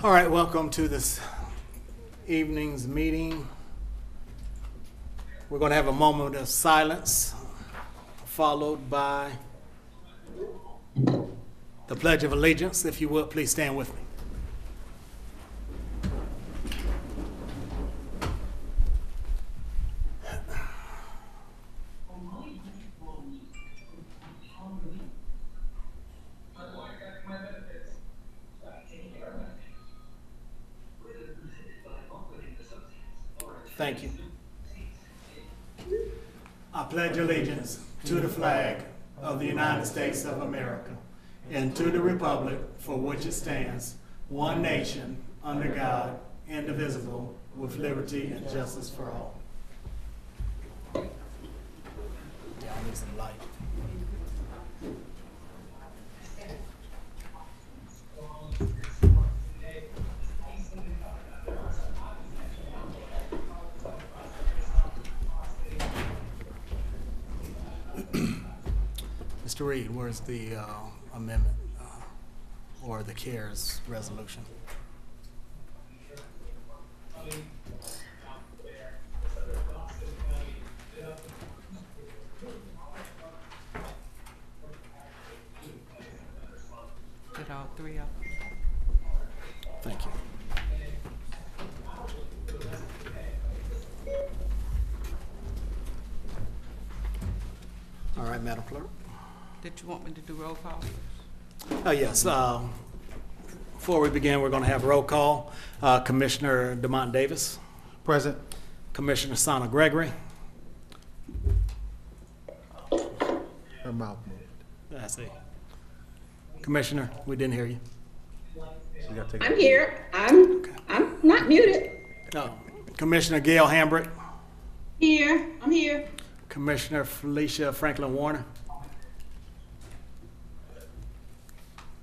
All right, welcome to this evening's meeting. We're going to have a moment of silence, followed by the Pledge of Allegiance. If you would, please stand with me. Thank you. I pledge allegiance to the flag of the United States of America and to the republic for which it stands, one nation, under God, indivisible, with liberty and justice for all. Yeah, I need some light. Mr. Reed, where's the amendment or the CARES resolution? Get all three up. Thank you. All right, Madam Clerk. Did you want me to do roll call? Yes. Before we begin, we're going to have roll call. Commissioner DeMont Davis. Present. Commissioner Sana Gregory. Her mouth moved. That's it. Commissioner, we didn't hear you. So you gotta take I'm here. I'm not muted. No. Commissioner Gail Hambrick. Here. I'm here. Commissioner Felicia Franklin Warner.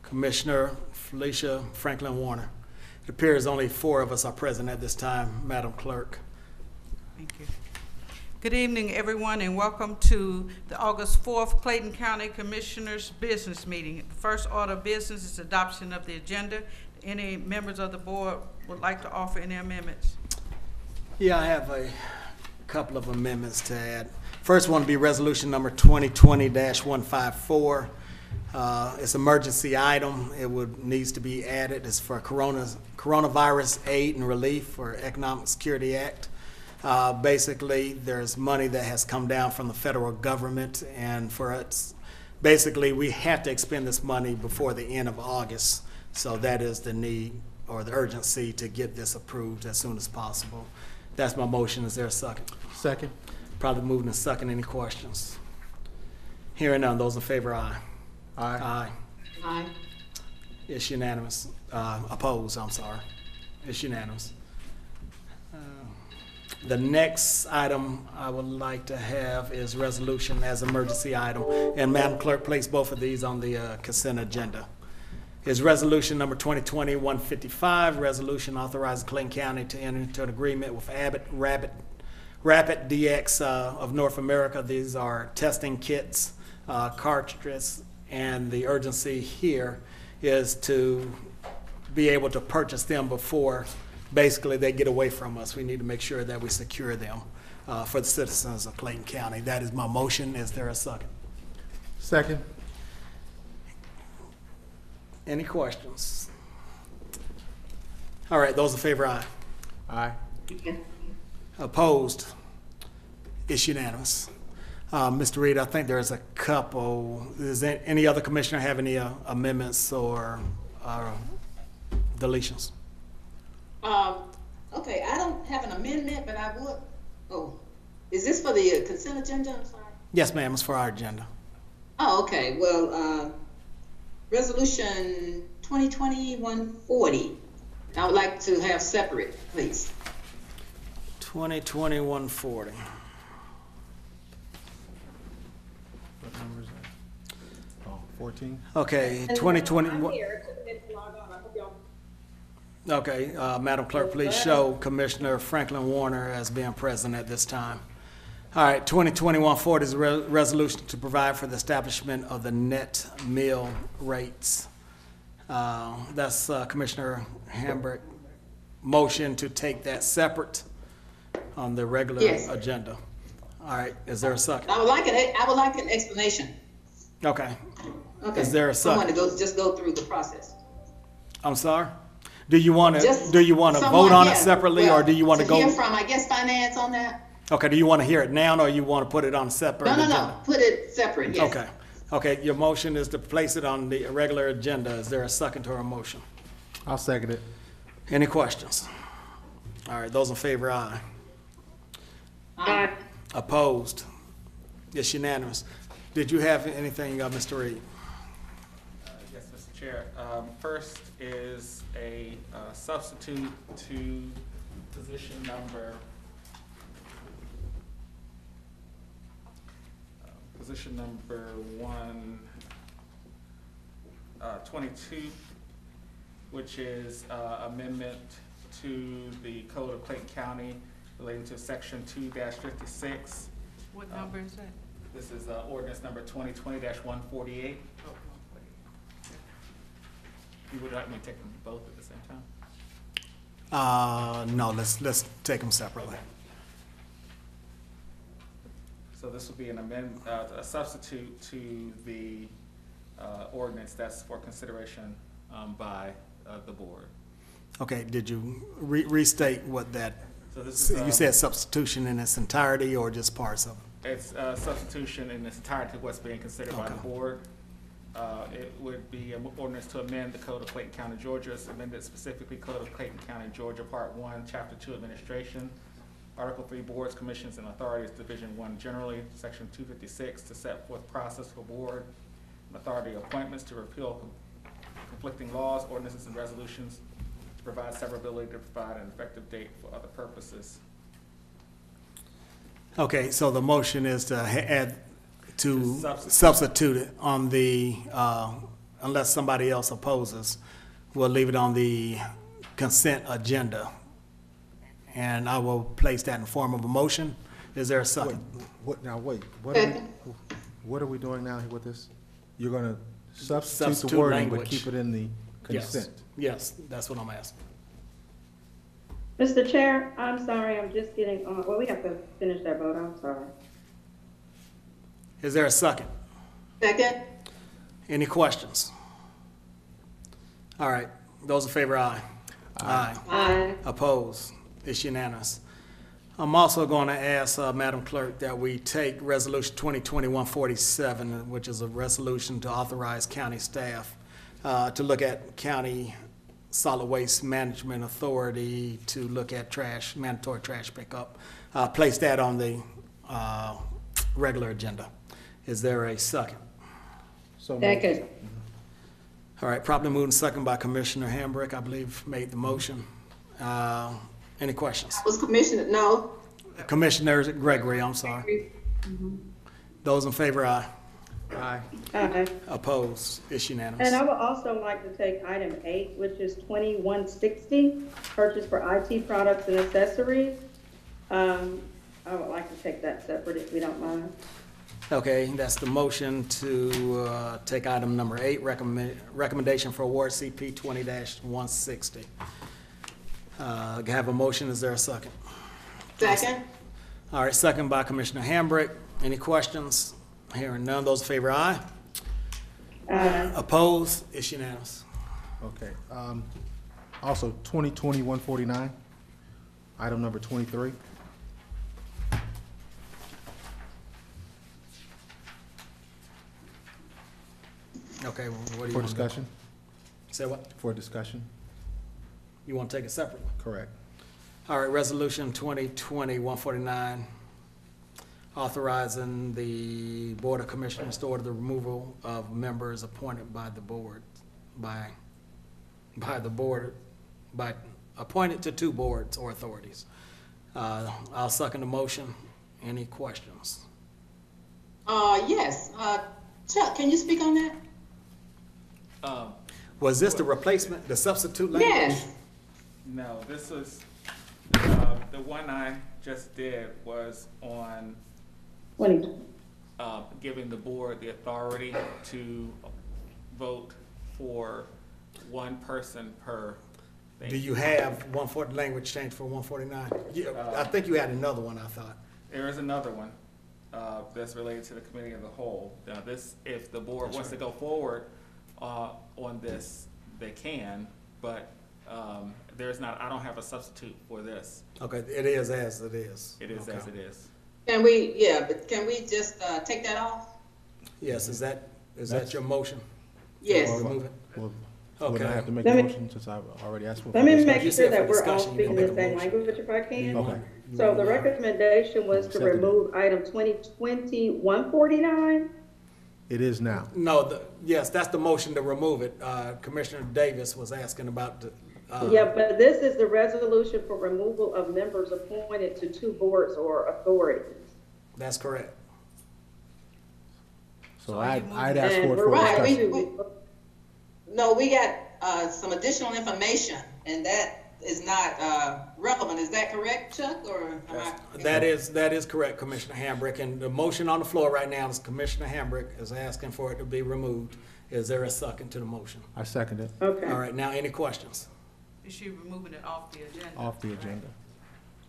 Commissioner Felicia Franklin Warner. It appears only 4 of us are present at this time, Madam Clerk. Thank you. Good evening, everyone, and welcome to the August 4th Clayton County Commissioners Business Meeting. The first order of business is adoption of the agenda. Any members of the board would like to offer any amendments? Yeah, I have a couple of amendments to add. First one would be resolution number 2020-154. It's an emergency item. It needs to be added. It's for Coronavirus Aid and Relief for Economic Security Act. Basically, there's money that has come down from the federal government, and for us, basically, we have to expend this money before the end of August. So that is the need or the urgency to get this approved as soon as possible. That's my motion. Is there a second? Second. Probably moving and second. Any questions? Hearing none. Those in favor, aye. Aye. Aye. Aye. It's unanimous. Opposed, I'm sorry. It's unanimous. The next item I would like to have is resolution as emergency item. And Madam Clerk, place both of these on the consent agenda. Is resolution number 2020-155, resolution authorizing Clayton County to enter into an agreement with Rapid DX of North America. These are testing kits, cartridges, and the urgency here is to be able to purchase them before basically they get away from us. We need to make sure that we secure them for the citizens of Clayton County. That is my motion. Is there a second? Second. Any questions? All right, those in favor, aye. Aye. Opposed? It's unanimous. Mr. Reed, I think there's a couple. Does any other commissioner have any amendments or deletions? Okay, I don't have an amendment, but I would. Oh, is this for the consent agenda? I'm sorry. Yes, ma'am. It's for our agenda. Oh, okay. Well, resolution 2020-140. I would like to have separate, please. 2020-140. What number is that? Oh, 14? Okay, 2020. Okay, Madam Clerk, please show Commissioner Franklin Warner as being present at this time. All right, 2020-140 is a resolution to provide for the establishment of the net meal rates. That's Commissioner Hambrick motion to take that separate on the regular Yes. agenda. All right, is there a second? I would like an explanation. Okay, Okay. Is there a Someone second? to just go through the process. I'm sorry? Do you want to, Just do you want to someone, vote on yeah. it separately, or Well, do you want to hear go? from, I guess, finance on that? Okay, do you want to hear it now, or you want to put it on separate No, agenda? no, no, put it separate, yes. Okay, okay, your motion is to place it on the regular agenda. Is there a second to our motion? I'll second it. Any questions? All right, those in favor, aye. Aye. Opposed? It's unanimous. Did you have anything, Mr. Reed? Yes, Mr. Chair. First is a substitute to position number, one, 22, which is amendment to the Code of Clayton County relating to section 2-56. What number is that? This is ordinance number 2020-148. You would like me to take them both at the same time? No, let's take them separately. So this will be an a substitute to the ordinance that's for consideration by the board. Okay, did you restate what that, So this is, you said substitution in its entirety or just parts of it? it's substitution in its entirety of what's being considered by the Okay. board. It would be an ordinance to amend the Code of Clayton County, Georgia. It's amended specifically Code of Clayton County, Georgia, Part 1, Chapter 2, Administration, Article 3, Boards, Commissions, and Authorities, Division 1 generally, Section 256, to set forth process for board and authority appointments, to repeal conflicting laws, ordinances, and resolutions, to provide severability, to provide an effective date for other purposes. Okay, so the motion is to add, to Substitute. substitute it on the, unless somebody else opposes, we'll leave it on the consent agenda. And I will place that in form of a motion. Is there a second? What Second. what are we doing now with this? You're gonna substitute the Substitute wording, but language. keep it in the Yes. consent? Yes, that's what I'm asking. Mr. Chair, I'm sorry, I'm just getting on, well, we have to finish that vote, I'm sorry. Is there a second? Second? Any questions? All right, those in favor, aye. Aye. Aye. Opposed? It's unanimous. I'm also going to ask, Madam Clerk, that we take Resolution 2020-147, which is a resolution to authorize county staff to look at county solid waste management authority to look at trash, mandatory trash pickup. Place that on the regular agenda. Is there a second? So moved. Second. All right, properly moved and second by Commissioner Hambrick, I believe, made the motion. Any questions? Was Commissioner, no? Commissioner Gregory, I'm sorry. Those in favor, aye. Aye. Aye. Opposed? It's unanimous. And I would also like to take item 8, which is 2160, purchase for IT products and accessories. I would like to take that separate if we don't mind. Okay, that's the motion to take item number 8, recommendation for award CP 20-160. Have a motion, is there a second? Second? All right, second by Commissioner Hambrick. Any questions? Hearing none, those in favor, aye. Aye. Opposed? It's unanimous. Okay, also 2020-149, item number 23. Okay, well, what do you For want to do? discussion, Say what? for discussion, You want to take it separately? correct. All right, Resolution 2020-149, authorizing the Board of Commissioners to order the removal of members appointed by the board, appointed to 2 boards or authorities. I'll second the motion. Any questions? Yes. Chuck, can you speak on that? Was this the replacement, the substitute language? Yes. No, this was, the one I just did was on 20. giving the board the authority to vote for one person per thing. Do you have language change for 149? I think you had another one, I thought. There is another one that's related to the committee of the whole. Now, this, if the board wants to go forward on this, they can, but there's not, I don't have a substitute for this. Okay, it is as it is. It is Okay. as it is. Can we, but can we just, take that off? Yes, is that That's- your motion? Yes. Or remove it? Well, Okay. would I have to make a Let me- motion since I've already asked for? Let me discussion? make You sure said that for we're all discussion, you speaking can the make a same motion. language if I can. Okay. So the recommendation was to Seconded. remove item 2020-149. It is now. No, yes, that's the motion to remove it. Commissioner Davis was asking about the. Yeah, but this is the resolution for removal of members appointed to two boards or authorities. That's correct. So So are you I'd ask And for it we're for right, discussion. No, we got, some additional information, and that is not, relevant. Is that correct, Chuck, or am I? That is correct, Commissioner Hambrick. And the motion on the floor right now is Commissioner Hambrick is asking for it to be removed. Is there a second to the motion? I second it, Okay. All right, now any questions? Is she removing it off the agenda? off the agenda.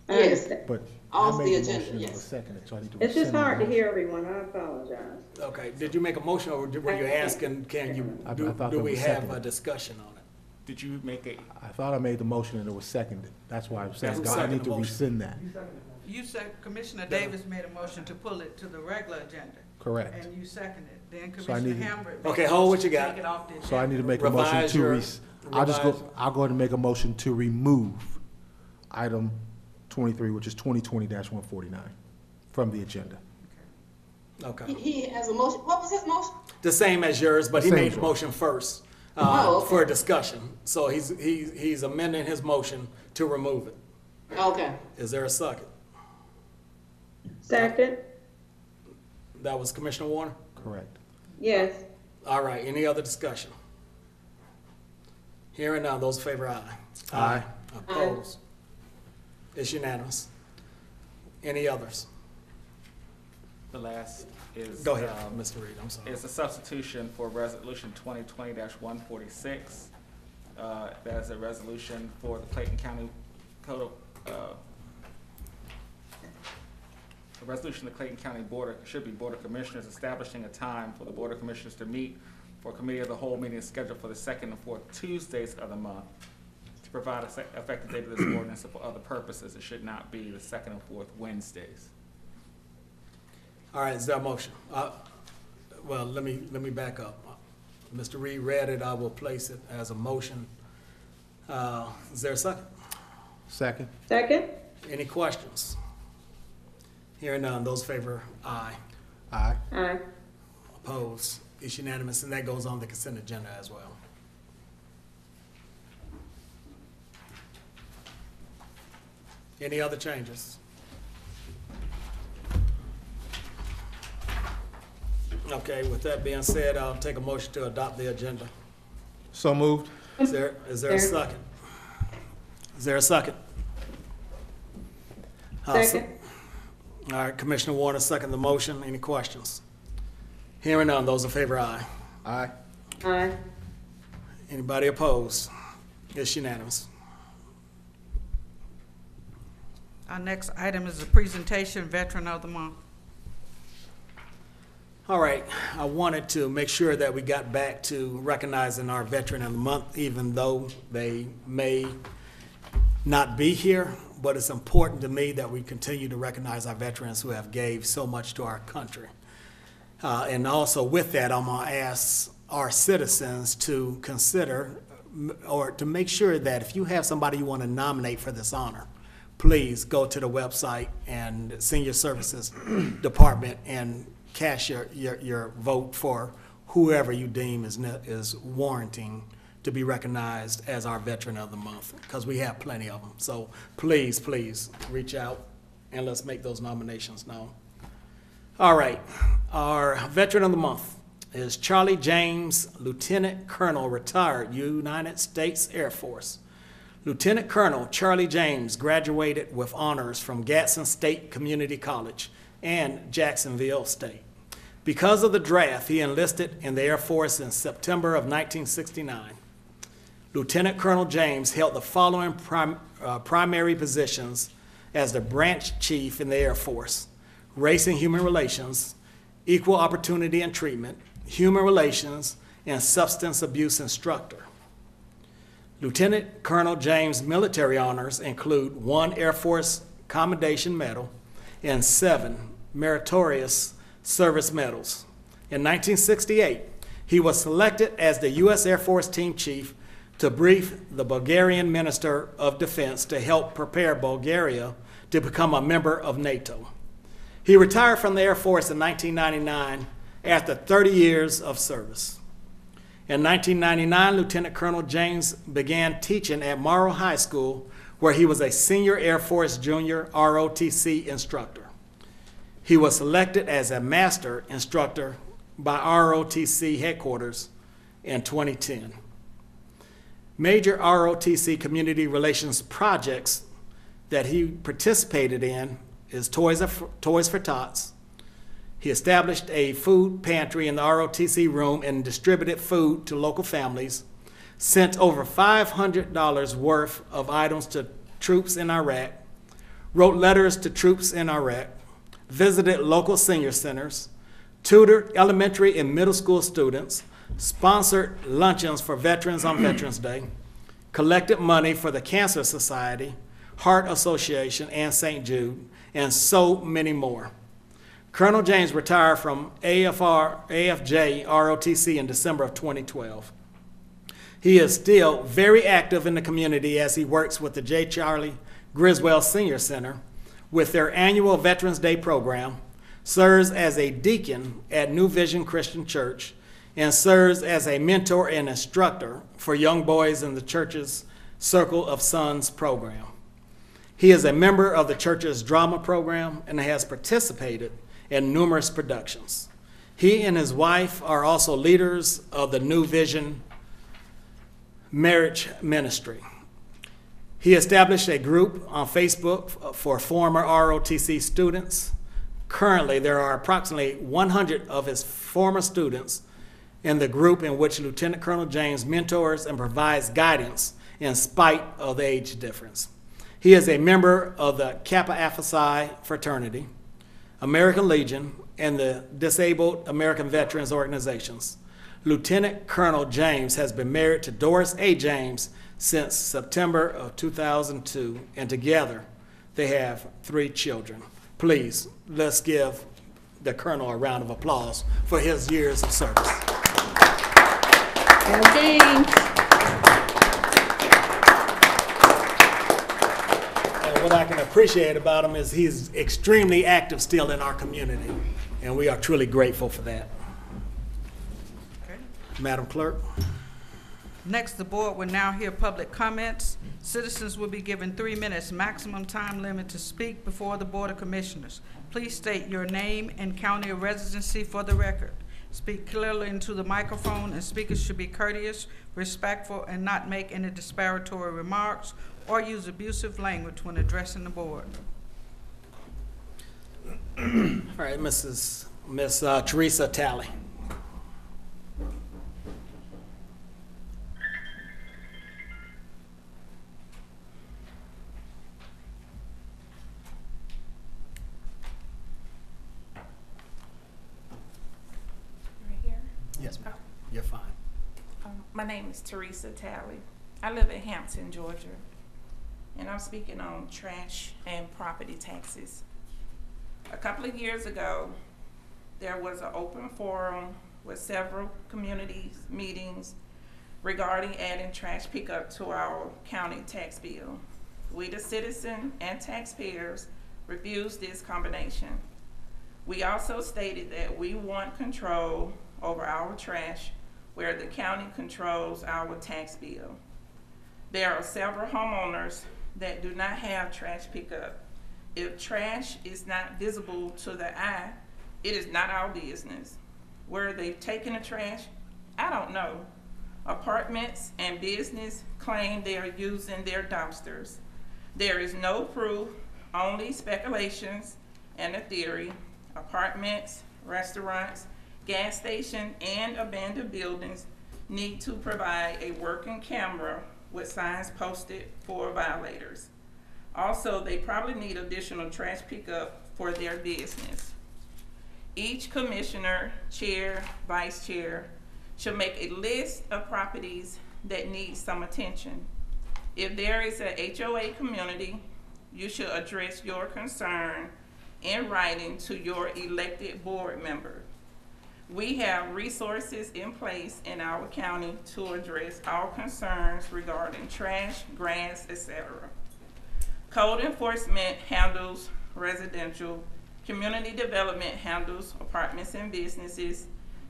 I Yes. understand. But Off I the made the agenda, motion and it yes. was seconded, so I need to It's just rescind the hard to motion. hear everyone. I apologize. Okay, did you make a motion or were you asking, can you, I do thought do that we was have a seconded. discussion on it? Did you make a, I thought I made the motion and it was seconded. That's why I'm saying, Who I seconded need the to motion? rescind that. You said Commissioner Davis made a motion to pull it to the regular agenda. Correct. And you seconded. Then So I Commissioner need- Hambrick. Okay, made a hold what motion you to got. take it off the agenda. So I need to make a motion Revise to, your- I'll go revise- ahead and make a motion to remove item 23, which is 2020-149 from the agenda. Okay. He has a motion. What was his motion? The same as yours, but he Same made as the yours. motion first Oh, okay. for a discussion. So he's amending his motion to remove it. Okay. Is there a second? Second? That was Commissioner Warner? Correct. Yes. All right, any other discussion? Hearing none, those in favor, aye. Aye. Opposed? It's unanimous. Any others? the last is. Go ahead, Mr. Reed, I'm sorry. Is a substitution for Resolution 2020-146. That is a resolution for the Clayton County Code of, a resolution the Clayton County Board of Commissioners establishing a time for the Board of Commissioners to meet for Committee of the Whole meeting scheduled for the second and fourth Tuesdays of the month. To provide a effective date of this ordinance and for other purposes, it should not be the second and fourth Wednesdays. All right, is there a motion? Well, let me back up. Mr. Reed read it, I will place it as a motion. Is there a second? Second? Second? Any questions? Hearing none, those in favor, aye. Aye. Aye. Opposed? It's unanimous, and that goes on the consent agenda as well. Any other changes? Okay, with that being said, I'll take a motion to adopt the agenda. So moved? Is there a There. second? Is there a second? So- Second? All right, Commissioner Warner, second the motion. Any questions? Hearing none, those in favor, aye. Aye. Aye. Anybody opposed? It's unanimous. Our next item is the presentation, Veteran of the Month. All right, I wanted to make sure that we got back to recognizing our Veteran of the Month, even though they may not be here, but it's important to me that we continue to recognize our veterans who have gave so much to our country. And also with that, I'm gonna ask our citizens to consider or to make sure that if you have somebody you want to nominate for this honor, please go to the website and Senior Services Department and cast your vote for whoever you deem is warranting to be recognized as our Veteran of the Month, because we have plenty of them. So please, please reach out and let's make those nominations known. All right, our Veteran of the Month is Charlie James, Lieutenant Colonel, retired, United States Air Force. Lieutenant Colonel Charlie James graduated with honors from Gadsden State Community College and Jacksonville State. Because of the draft, he enlisted in the Air Force in September of 1969. Lieutenant Colonel James held the following primary positions as the branch chief in the Air Force: Race and Human Relations, Equal Opportunity and Treatment, Human Relations, and Substance Abuse Instructor. Lieutenant Colonel James' military honors include 1 Air Force Commendation Medal and 7 Meritorious Service Medals. In 1968, he was selected as the U.S. Air Force Team Chief to brief the Bulgarian Minister of Defense to help prepare Bulgaria to become a member of NATO. He retired from the Air Force in 1999 after 30 years of service. In 1999, Lieutenant Colonel James began teaching at Morrow High School, where he was a senior Air Force Junior ROTC instructor. He was selected as a master instructor by ROTC headquarters in 2010. Major ROTC community relations projects that he participated in is Toys for Tots. He established a food pantry in the ROTC room and distributed food to local families, sent over $500 worth of items to troops in Iraq, wrote letters to troops in Iraq, visited local senior centers, tutored elementary and middle school students, sponsored luncheons for veterans on Veterans Day, collected money for the Cancer Society, Heart Association, and St. Jude, and so many more. Colonel James retired from AFJ ROTC in December of 2012. He is still very active in the community as he works with the J. Charlie Griswold Senior Center with their annual Veterans Day program, serves as a deacon at New Vision Christian Church, and serves as a mentor and instructor for young boys in the church's Circle of Sons program. He is a member of the church's drama program and has participated in numerous productions. He and his wife are also leaders of the New Vision Marriage Ministry. He established a group on Facebook for former ROTC students. Currently, there are approximately 100 of his former students in the group in which Lieutenant Colonel James mentors and provides guidance in spite of the age difference. He is a member of the Kappa Alpha Psi fraternity, American Legion, and the Disabled American Veterans Organizations. Lieutenant Colonel James has been married to Doris A. James since September of 2002, and together they have 3 children. Please, let's give the Colonel a round of applause for his years of service. James. And what I can appreciate about him is he's extremely active still in our community, and we are truly grateful for that. Okay. Madam Clerk. Next, the board will now hear public comments. Citizens will be given 3 minutes maximum time limit to speak before the Board of Commissioners. Please state your name and county of residency for the record. Speak clearly into the microphone, and speakers should be courteous, respectful, and not make any disparagatory remarks or use abusive language when addressing the board. All right, Miss Teresa Talley. Right here? Yes, ma'am. Oh. You're fine. My name is Teresa Talley. I live in Hampton, Georgia, and I'm speaking on trash and property taxes. A couple of years ago, there was an open forum with several community meetings regarding adding trash pickup to our county tax bill. We, the citizen and taxpayers, refused this combination. We also stated that we want control over our trash where the county controls our tax bill. There are several homeowners that do not have trash pickup. If trash is not visible to the eye, it is not our business. Where they've taken the trash, I don't know. Apartments and business claim they are using their dumpsters. There is no proof, only speculations and a theory. Apartments, restaurants, gas stations, and abandoned buildings need to provide a working camera with signs posted for violators. Also, they probably need additional trash pickup for their business. Each commissioner, chair, vice chair should make a list of properties that need some attention. If there is a HOA community, you should address your concern in writing to your elected board member. We have resources in place in our county to address all concerns regarding trash, grass, etc. Code enforcement handles residential. Community development handles apartments and businesses.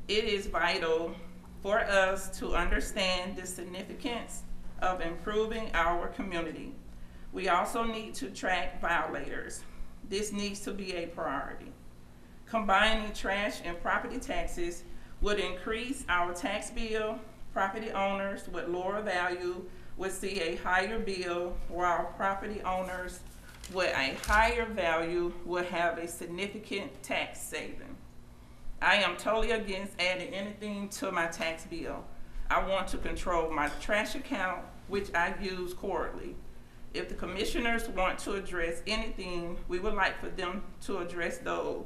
It is vital for us to understand the significance of improving our community. We also need to track violators. This needs to be a priority. Combining trash and property taxes would increase our tax bill. Property owners with lower value would see a higher bill, while property owners with a higher value would have a significant tax saving. I am totally against adding anything to my tax bill. I want to control my trash account, which I use quarterly. If the commissioners want to address anything, we would like for them to address those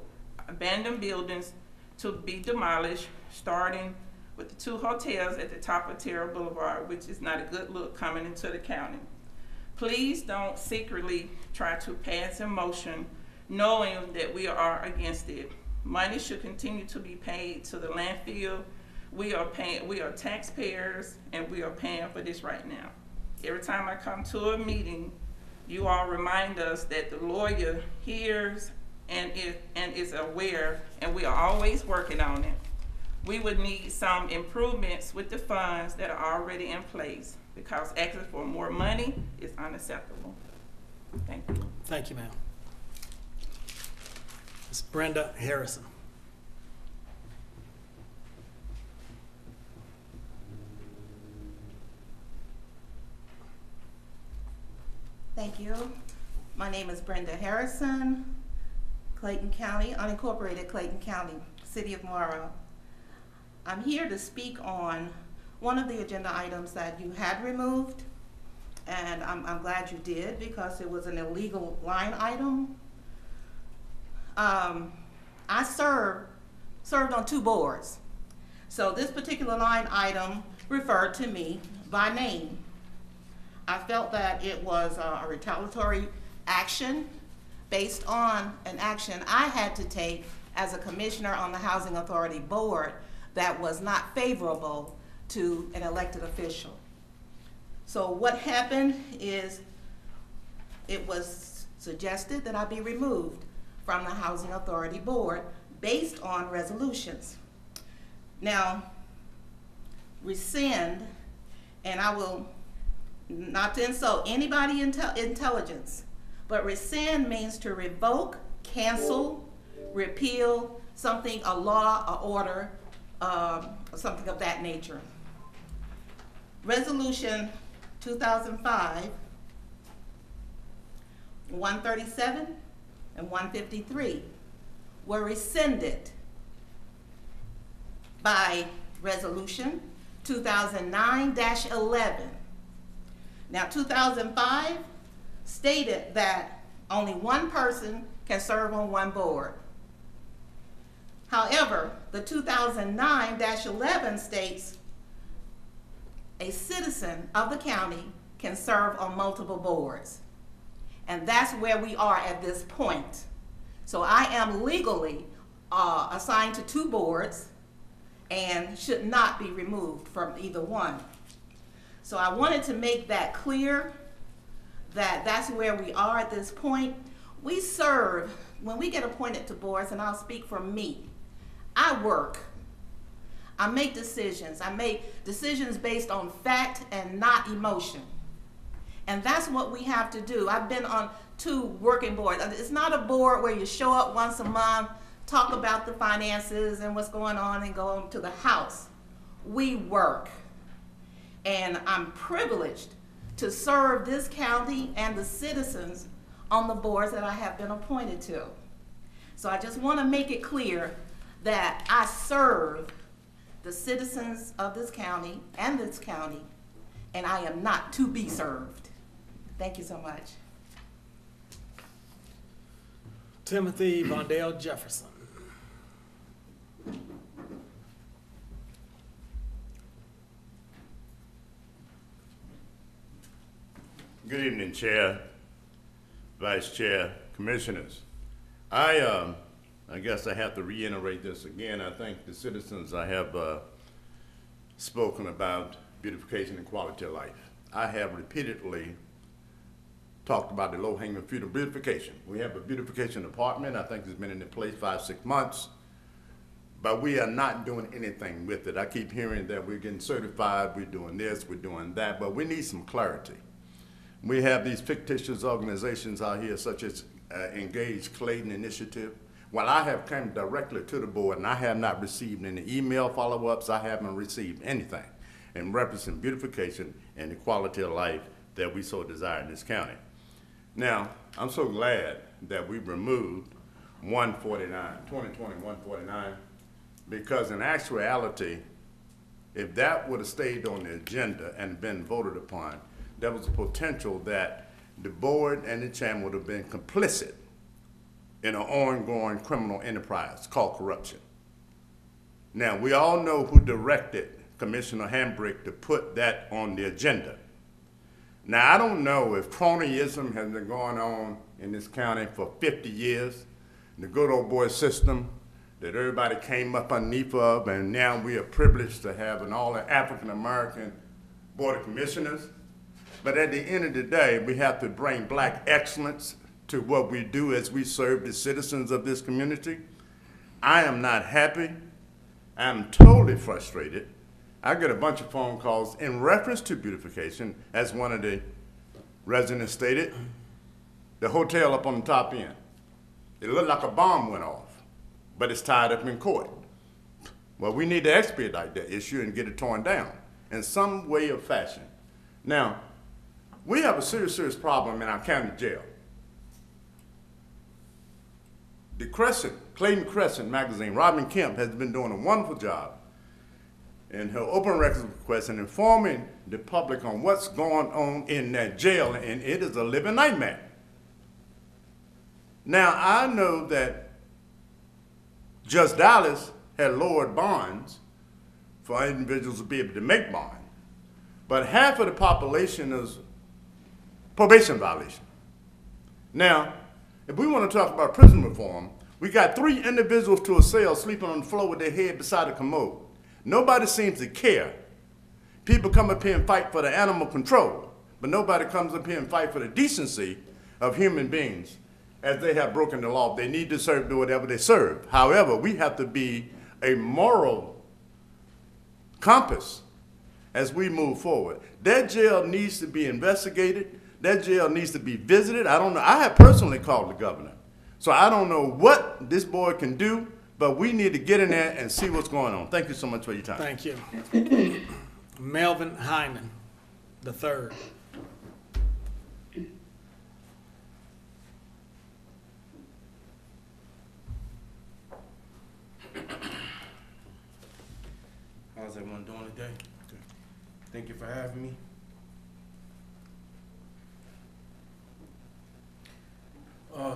abandoned buildings to be demolished, starting with the 2 hotels at the top of Terra Boulevard, which is not a good look coming into the county. Please don't secretly try to pass a motion knowing that we are against it. Money should continue to be paid to the landfill. We are taxpayers, and we are paying for this right now. Every time I come to a meeting, you all remind us that the lawyer hears and is aware, and we are always working on it. We would need some improvements with the funds that are already in place, because asking for more money is unacceptable. Thank you. Thank you, ma'am. Ms. Brenda Harrison. Thank you. My name is Brenda Harrison, Clayton County, unincorporated Clayton County, City of Morrow. I'm here to speak on one of the agenda items that you had removed, and I'm glad you did, because it was an illegal line item. I served on 2 boards, so this particular line item referred to me by name. I felt that it was a retaliatory action based on an action I had to take as a commissioner on the Housing Authority Board that was not favorable to an elected official. So what happened is it was suggested that I be removed from the Housing Authority Board based on resolutions. Now, rescind, and I will, not to insult anybody intelligence, but rescind means to revoke, cancel, repeal something, a law, a order, something of that nature. Resolution 2005, 137 and 153 were rescinded by resolution 2009-11. Now, 2005 stated that only 1 person can serve on 1 board. However, the 2009-11 states a citizen of the county can serve on multiple boards. And that's where we are at this point. So I am legally assigned to 2 boards and should not be removed from either one. So I wanted to make that clear, that that's where we are at this point. We serve, when we get appointed to boards, and I'll speak for me, I work. I make decisions. I make decisions based on fact and not emotion. And that's what we have to do. I've been on 2 working boards. It's not a board where you show up once a month, talk about the finances and what's going on, and go to the house. We work. And I'm privileged to serve this county and the citizens on the boards that I have been appointed to. So I just want to make it clear that I serve the citizens of this county, and I am not to be served. Thank you so much. Timothy Vondale Jefferson. Good evening, Chair, Vice Chair, Commissioners. I guess I have to reiterate this again. I think the citizens I have spoken about beautification and quality of life. I have repeatedly talked about the low-hanging fruit of beautification. We have a beautification department. I think it's been in place 5-6 months, but we are not doing anything with it. I keep hearing that we're getting certified, we're doing this, we're doing that, but we need some clarity. We have these fictitious organizations out here, such as Engage Clayton Initiative. Well, I have come directly to the board, and I have not received any email follow-ups. I haven't received anything in reference to beautification and the quality of life that we so desire in this county. Now, I'm so glad that we removed 149, 2020-149, because in actuality, if that would have stayed on the agenda and been voted upon, there was a potential that the board and the chairman would have been complicit in an ongoing criminal enterprise called corruption. Now, we all know who directed Commissioner Hambrick to put that on the agenda. Now, I don't know if cronyism has been going on in this county for 50 years, the good old boy system that everybody came up underneath of, and now we are privileged to have an all African-American Board of Commissioners. But at the end of the day, we have to bring black excellence to what we do as we serve the citizens of this community. I am not happy. I'm totally frustrated. I get a bunch of phone calls in reference to beautification, as one of the residents stated, the hotel up on the top end. It looked like a bomb went off, but it's tied up in court. Well, we need to expedite that issue and get it torn down in some way or fashion. Now, we have a serious problem in our county jail. The Crescent, Clayton Crescent magazine, Robin Kemp has been doing a wonderful job in her open records request and informing the public on what's going on in that jail, and it is a living nightmare. Now, I know that Judge Dallas had lowered bonds for individuals to be able to make bond, but half of the population is probation violation. Now, if we want to talk about prison reform, we got 3 individuals to a cell sleeping on the floor with their head beside a commode. Nobody seems to care. People come up here and fight for the animal control, but nobody comes up here and fight for the decency of human beings as they have broken the law. They need to serve, do whatever they serve. However, we have to be a moral compass as we move forward. That jail needs to be investigated. That jail needs to be visited. I don't know. I have personally called the governor. So I don't know what this board can do, but we need to get in there and see what's going on. Thank you so much for your time. Thank you. Melvin Hyman, the third. How's everyone doing today? Good. Thank you for having me.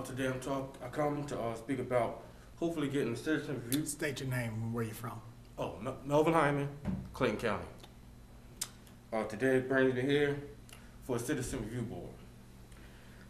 Today I come to speak about hopefully getting the citizen review. State your name and where you're from. Oh, Melvin Hyman, Clayton County. Today brings me here for a citizen review board.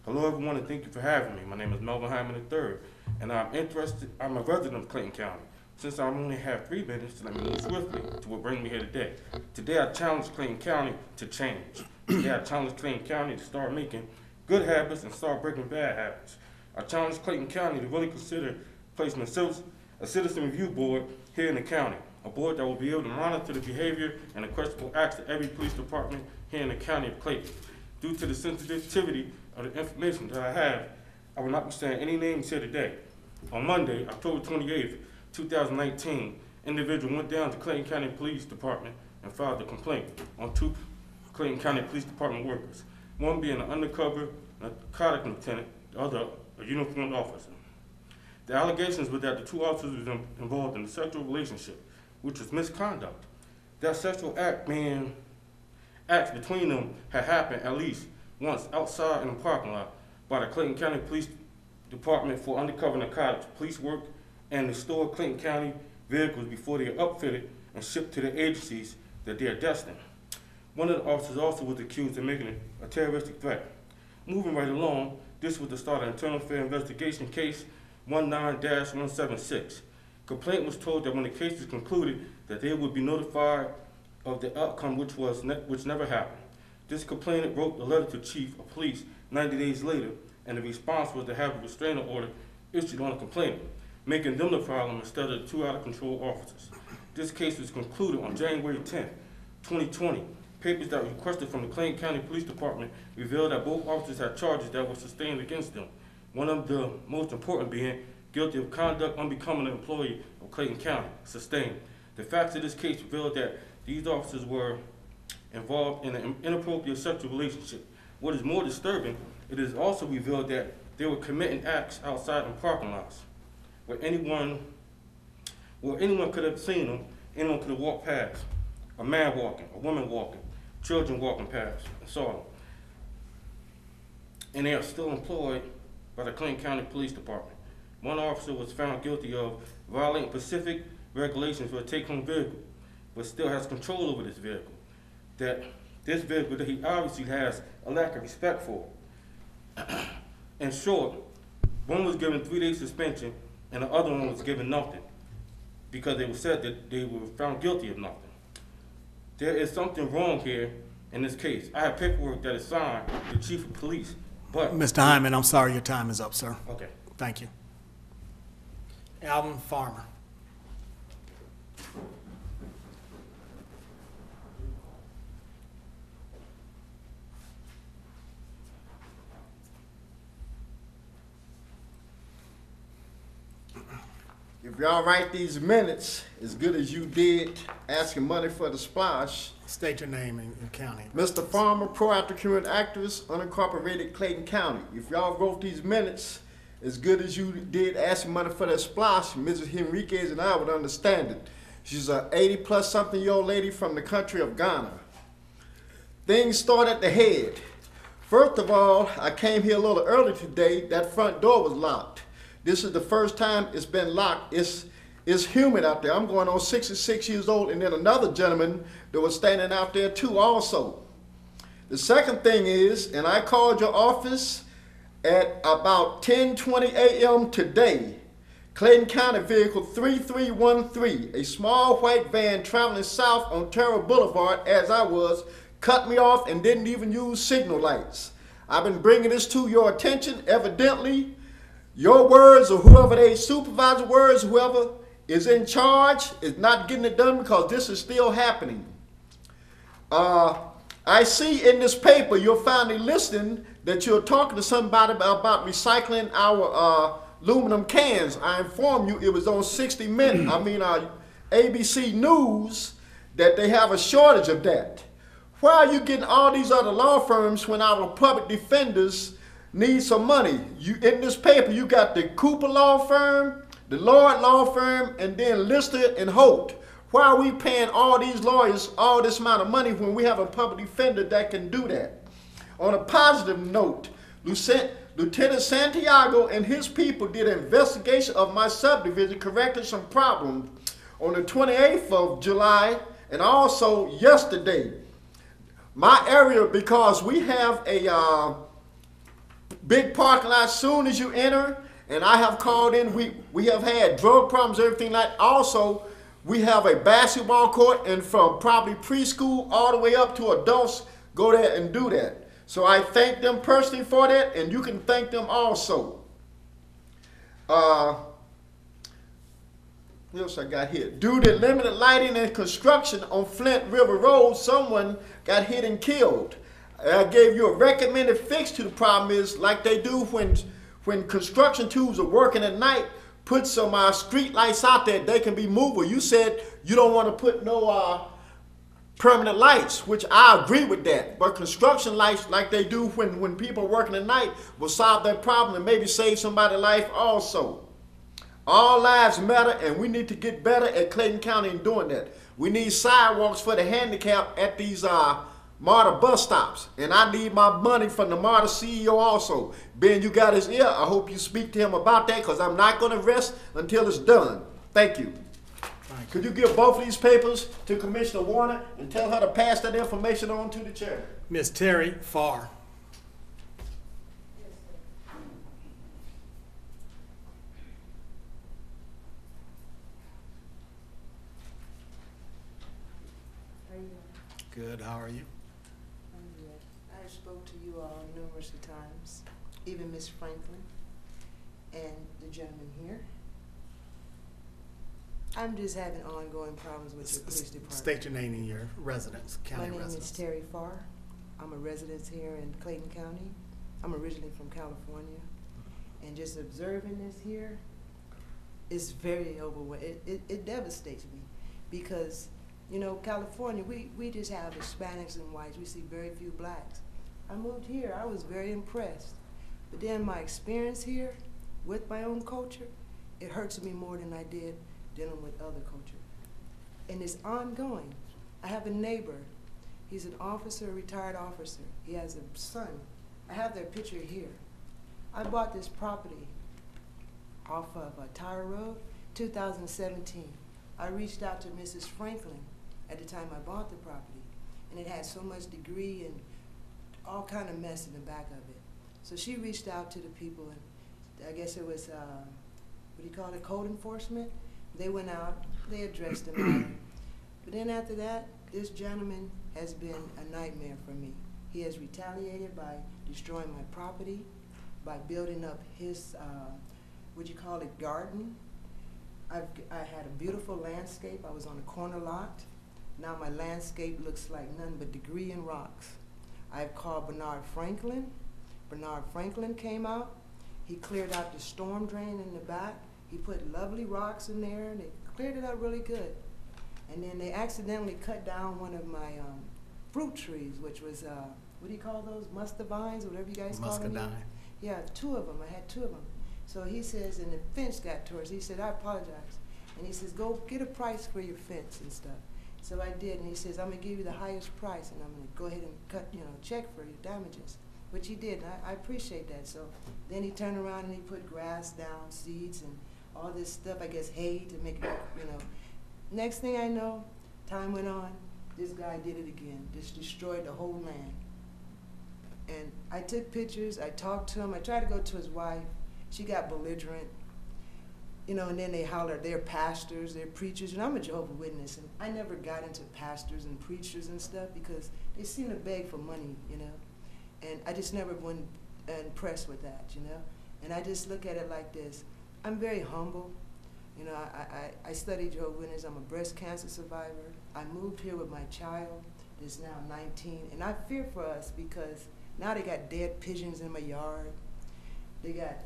Hello everyone, and thank you for having me. My name is Melvin Hyman III, and I'm a resident of Clayton County. Since I only have 3 minutes, let me move swiftly to what brings me here today. Today I challenge Clayton County to change. Today I challenge Clayton County to start making good habits and start breaking bad habits. I challenge Clayton County to really consider placing a citizen review board here in the county, a board that will be able to monitor the behavior and the questionable acts of every police department here in the county of Clayton. Due to the sensitivity of the information that I have, I will not be saying any names here today. On Monday, October 28th, 2019, individual went down to Clayton County Police Department and filed a complaint on 2 Clayton County Police Department workers, one being an undercover narcotic lieutenant, the other a uniformed officer. The allegations were that the 2 officers were involved in a sexual relationship which was misconduct. That sexual acts between them had happened at least once outside in the parking lot by the Clayton County Police Department for undercover narcotics police work and the stored Clayton County vehicles before they are upfitted and shipped to the agencies that they are destined. One of the officers also was accused of making a terroristic threat. Moving right along, this was the start of Internal Affair Investigation Case 19-176. Complaint was told that when the case was concluded that they would be notified of the outcome which never happened. This complainant wrote a letter to Chief of Police 90 days later, and the response was to have a restraining order issued on the complainant, making them the problem instead of the two out-of-control officers. This case was concluded on January 10, 2020. Papers that were requested from the Clayton County Police Department revealed that both officers had charges that were sustained against them, one of the most important being guilty of conduct unbecoming an employee of Clayton County, sustained. The facts of this case revealed that these officers were involved in an inappropriate sexual relationship. What is more disturbing, it is also revealed that they were committing acts outside in parking lots, where anyone could have seen them, anyone could have walked past. A man walking, a woman walking, children walking past, and saw them. And they are still employed by the Clayton County Police Department. One officer was found guilty of violating specific regulations for a take-home vehicle, but still has control over this vehicle. That he obviously has a lack of respect for. In short, one was given 3-day suspension and the other one was given nothing because they were said that they were found guilty of nothing. There is something wrong here in this case. I have paperwork that is signed to the Chief of Police, but... Mr. Hyman, I'm sorry your time is up, sir. Okay. Thank you. Alvin Farmer. If y'all write these minutes as good as you did asking money for the splash. State your name and county. Mr. Farmer, proactive community activist, unincorporated Clayton County. If y'all wrote these minutes as good as you did asking money for that splash, Mrs. Henriquez and I would understand it. She's a 80-plus something year old lady from the country of Ghana. Things start at the head. First of all, I came here a little early today. That front door was locked. This is the first time it's been locked. It's humid out there. I'm going on 66 years old, and then another gentleman that was standing out there too also. The second thing is, and I called your office at about 10:20 a.m. today, Clayton County Vehicle 3313, a small white van traveling south on Terra Boulevard as I was, cut me off and didn't even use signal lights. I've been bringing this to your attention. Evidently, your words or whoever they supervisor words, whoever is in charge is not getting it done because this is still happening. I see in this paper you're finally listening that you're talking to somebody about recycling our aluminum cans. I informed you it was on 60 Minutes, ABC News, that they have a shortage of that. Why are you getting all these other law firms when our public defenders need some money? In this paper, you got the Cooper Law Firm, the Lord Law Firm, and then Lister and Holt. Why are we paying all these lawyers all this amount of money when we have a public defender that can do that? On a positive note, Lieutenant Santiago and his people did an investigation of my subdivision, corrected some problems on the 28th of July and also yesterday. My area, because we have a big parking lot soon as you enter, and I have called in, we have had drug problems, everything like that. Also, we have a basketball court, and from probably preschool all the way up to adults go there and do that. So I thank them personally for that, and you can thank them also. What else I got here? Due to limited lighting and construction on Flint River Road, someone got hit and killed. I gave you a recommended fix to the problem is like they do when construction tools are working at night, put some street lights out there, they can be movable. You said you don't want to put no permanent lights, which I agree with that. But construction lights like they do when people are working at night will solve that problem and maybe save somebody's life also. All lives matter, and we need to get better at Clayton County in doing that. We need sidewalks for the handicapped at these MARTA bus stops. And I need my money from the MARTA CEO also. Ben, you got his ear. I hope you speak to him about that, because I'm not going to rest until it's done. Thank you. Could you give both of these papers to Commissioner Warner and tell her to pass that information on to the chair? Ms. Terry Farr. Good, how are you? I'm good. I spoke to you all numerous of times, even Miss Franklin and the gentleman here. I'm just having ongoing problems with your police department. State your name and your residence, county residence. My name is Terry Farr. I'm a resident here in Clayton County. I'm originally from California. And just observing this here is very overwhelming. It devastates me because, you know, California, we just have Hispanics and whites. We see very few blacks. I moved here, I was very impressed. But then my experience here with my own culture, it hurts me more than I did dealing with other culture. And it's ongoing. I have a neighbor. He's an officer, a retired officer. He has a son. I have their picture here. I bought this property off of Tyra Road, 2017. I reached out to Mrs. Franklin at the time I bought the property, and it had so much debris and all kind of mess in the back of it. So she reached out to the people, and I guess it was, what do you call it, code enforcement? They went out, they addressed the matter. But then after that, this gentleman has been a nightmare for me. He has retaliated by destroying my property, by building up his, what do you call it, garden. I had a beautiful landscape. I was on a corner lot. Now my landscape looks like nothing but debris and rocks. I've called Bernard Franklin. Bernard Franklin came out. He cleared out the storm drain in the back. He put lovely rocks in there, and they cleared it up really good. And then they accidentally cut down one of my fruit trees, which was, what do you call those, muscadines, or whatever you guys call them? Muscadine. Yeah, 2 of them. I had 2 of them. So he says, and the fence got torn. He said, I apologize. And he says, go get a price for your fence and stuff. So I did, and he says, I'm gonna give you the highest price, and I'm gonna go ahead and cut, you know, check for your damages. Which he did, and I appreciate that. So then he turned around and he put grass down, seeds, and all this stuff, I guess hay to make it, you know. Next thing I know, time went on, this guy did it again, just destroyed the whole land. And I took pictures, I talked to him, I tried to go to his wife, she got belligerent, you know, and then they hollered, they're pastors, they're preachers, and I'm a Jehovah's Witness, and I never got into pastors and preachers and stuff because they seem to beg for money, you know, and I just never went impressed with that, you know, and I just look at it like this. I'm very humble. You know, I studied Jehovah's Witness. I'm a breast cancer survivor. I moved here with my child, that's now 19, and I fear for us because now they got dead pigeons in my yard. They got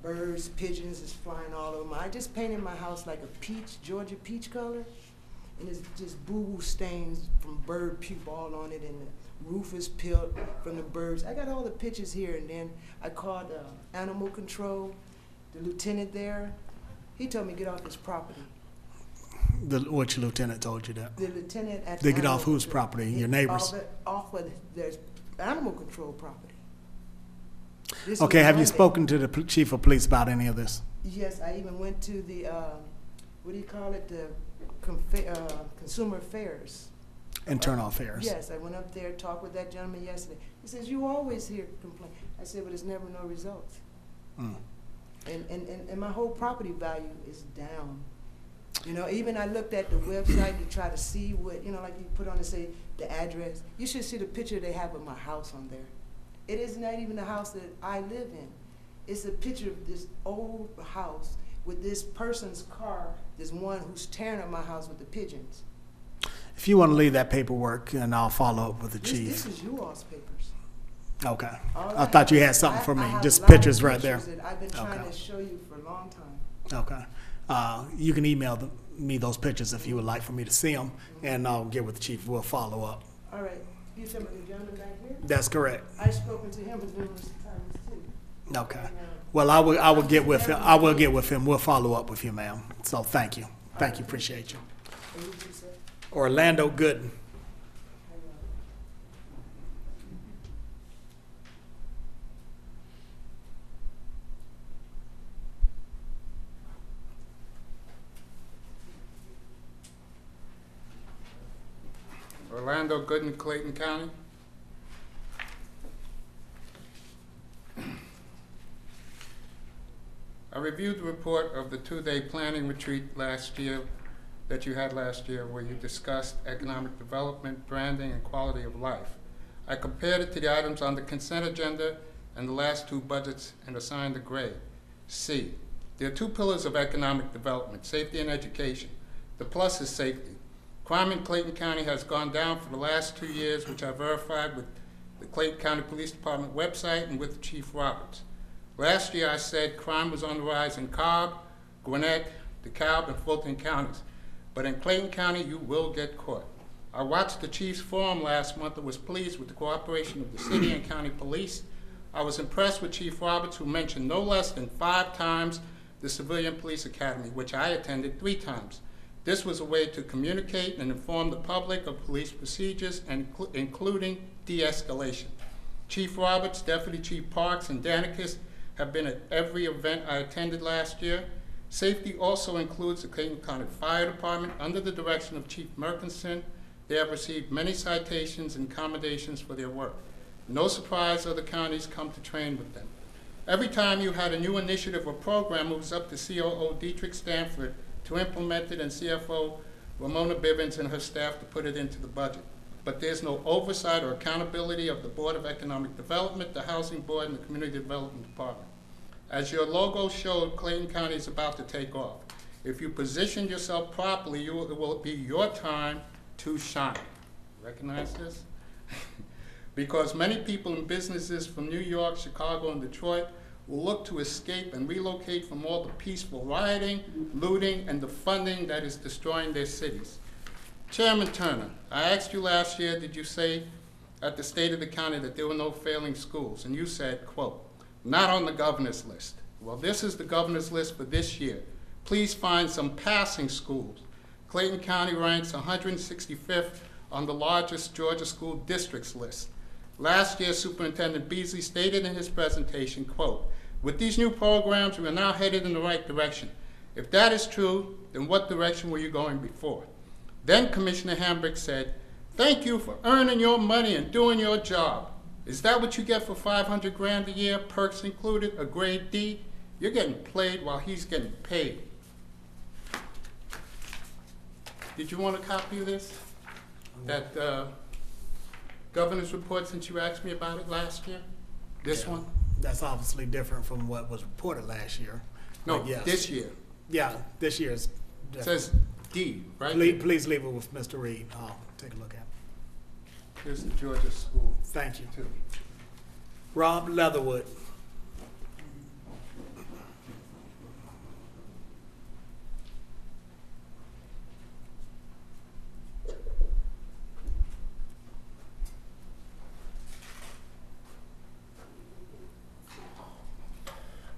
birds, pigeons is flying all over. I just painted my house like a peach, Georgia peach color, and it's just boo-boo stains from bird puke all on it, and the roof is peeled from the birds. I got all the pictures here, and then I called animal control. The lieutenant there, he told me to get off his property. Which lieutenant told you that? The lieutenant at They get off whose property? Your neighbors? Off of there's animal control property. This Okay, was have you Monday. spoken to the chief of police about any of this? Yes, I even went to the, what do you call it, the consumer affairs. Internal affairs? Yes, I went up there, talked with that gentleman yesterday. He says, you always hear complaint. I said, but there's never no results. Mm. And my whole property value is down. You know, even I looked at the website to try to see what, you know, like you put on to say the address. You should see the picture they have of my house on there. It is not even the house that I live in. It's a picture of this old house with this person's car, this one who's tearing up my house with the pigeons. If you want to leave that paperwork, and I'll follow up with the chief. This is you all's papers. Okay. All I thought you had something for me, I have just a lot of pictures right there. pictures that I've been trying Okay. to show you for a long time. Okay. You can email me those pictures if you would like for me to see them, and I'll get with the chief. We'll follow up. All right. You talking about the gentleman back here? That's correct. I've spoken to him numerous times too. Okay. Well, I will get with him. I will get with him. We'll follow up with you, ma'am. So thank you. Thank you. Appreciate you. Orlando Gooden. Orlando Gooden, Clayton County. I reviewed the report of the two-day planning retreat last year that you had last year where you discussed economic development, branding, and quality of life. I compared it to the items on the consent agenda and the last two budgets and assigned a grade, C. There are two pillars of economic development, safety and education. The plus is safety. Crime in Clayton County has gone down for the last 2 years, which I verified with the Clayton County Police Department website and with Chief Roberts. Last year I said crime was on the rise in Cobb, Gwinnett, DeKalb, and Fulton counties. But in Clayton County, you will get caught. I watched the Chiefs Forum last month and was pleased with the cooperation of the city and county police. I was impressed with Chief Roberts, who mentioned no less than 5 times the Civilian Police Academy, which I attended 3 times. This was a way to communicate and inform the public of police procedures, and including de-escalation. Chief Roberts, Deputy Chief Parks, and Danicus have been at every event I attended last year. Safety also includes the Clayton County Fire Department under the direction of Chief Merkinson. They have received many citations and commendations for their work. No surprise other counties come to train with them. Every time you had a new initiative or program, it was up to COO Dietrich Stanford to implement it and CFO Ramona Bivens and her staff to put it into the budget. But there's no oversight or accountability of the Board of Economic Development, the Housing Board, and the Community Development Department. As your logo showed, Clayton County is about to take off. If you position yourself properly, it will be your time to shine. Recognize this? Because many people and businesses from New York, Chicago, and Detroit will look to escape and relocate from all the peaceful rioting, looting, and the funding that is destroying their cities. Chairman Turner, I asked you last year, did you say at the State of the County that there were no failing schools? And you said, quote, not on the governor's list. Well, this is the governor's list for this year. Please find some passing schools. Clayton County ranks 165th on the largest Georgia school districts list. Last year, Superintendent Beasley stated in his presentation, quote, with these new programs, we are now headed in the right direction. If that is true, then what direction were you going before? Then Commissioner Hambrick said, thank you for earning your money and doing your job. Is that what you get for $500 grand a year, perks included, a grade D? You're getting played while he's getting paid. Did you want a copy of this? That governor's report, since you asked me about it last year? This one? That's obviously different from what was reported last year. No, But yes. this year. Yeah, this year's. It says D, right? Please leave it with Mr. Reed. I'll take a look at it. Here's the Georgia school. Thank you. Too. Rob Leatherwood.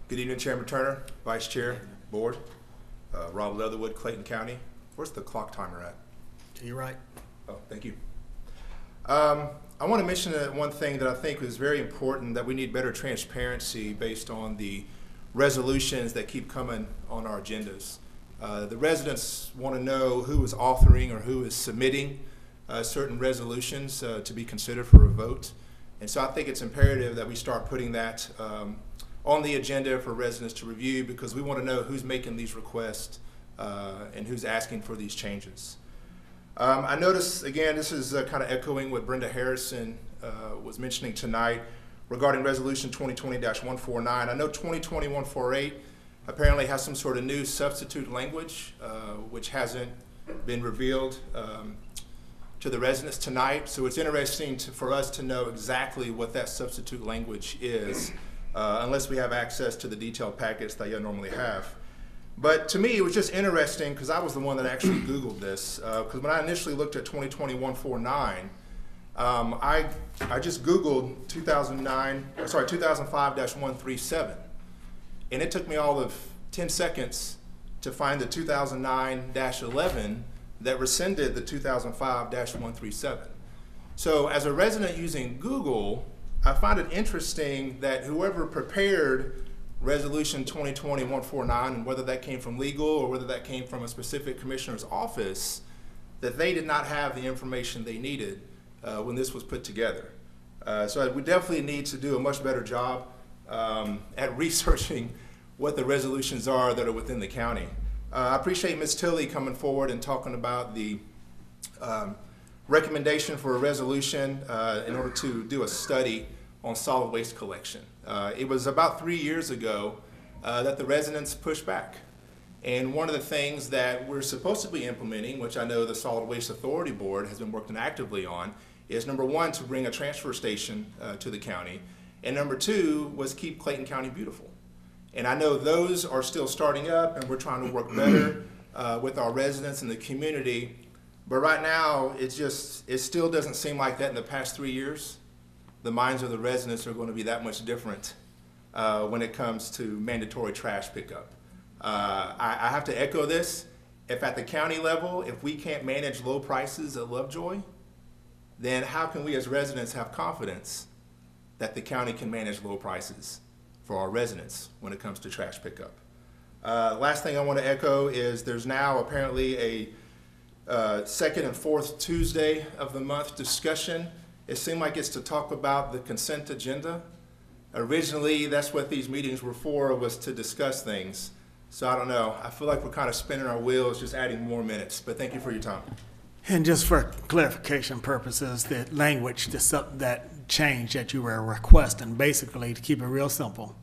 Good evening, Chairman Turner, Vice Chair, Board. Rob Leatherwood, Clayton County. Where's the clock timer at? To your right. Oh, thank you. I want to mention one thing that I think is very important, that we need better transparency based on the resolutions that keep coming on our agendas. The residents want to know who is authoring or who is submitting certain resolutions to be considered for a vote. And so I think it's imperative that we start putting that on the agenda for residents to review, because we want to know who's making these requests and who's asking for these changes. I notice, again, this is kind of echoing what Brenda Harrison was mentioning tonight regarding Resolution 2020-149. I know 2020-148 apparently has some sort of new substitute language, which hasn't been revealed to the residents tonight. So it's interesting for us to know exactly what that substitute language is, unless we have access to the detailed packets that you normally have. But to me, it was just interesting because I was the one that actually Googled this. Because when I initially looked at 2020-149, I just Googled 2005-137. And it took me all of 10 seconds to find the 2009-11 that rescinded the 2005-137. So as a resident using Google, I find it interesting that whoever prepared Resolution 2020-149, and whether that came from legal or whether that came from a specific commissioner's office, that they did not have the information they needed when this was put together. So we definitely need to do a much better job at researching what the resolutions are that are within the county. I appreciate Ms. Tilley coming forward and talking about the recommendation for a resolution in order to do a study on solid waste collection. It was about 3 years ago that the residents pushed back. And one of the things that we're supposed to be implementing, which I know the Solid Waste Authority Board has been working actively on, is number one, to bring a transfer station to the county. And number two was keep Clayton County beautiful. And I know those are still starting up, and we're trying to work better with our residents and the community. But right now, it still doesn't seem like that in the past 3 years. The minds of the residents are going to be that much different when it comes to mandatory trash pickup. I have to echo this. If at the county level, if we can't manage low prices at Lovejoy, then how can we as residents have confidence that the county can manage low prices for our residents when it comes to trash pickup? Last thing I want to echo is there's now apparently a second and fourth Tuesday of the month discussion. It seemed like it's to talk about the consent agenda. Originally, that's what these meetings were for, was to discuss things. So I don't know. I feel like we're kind of spinning our wheels, just adding more minutes. But thank you for your time. And just for clarification purposes, the language, that change that you were requesting, basically, to keep it real simple,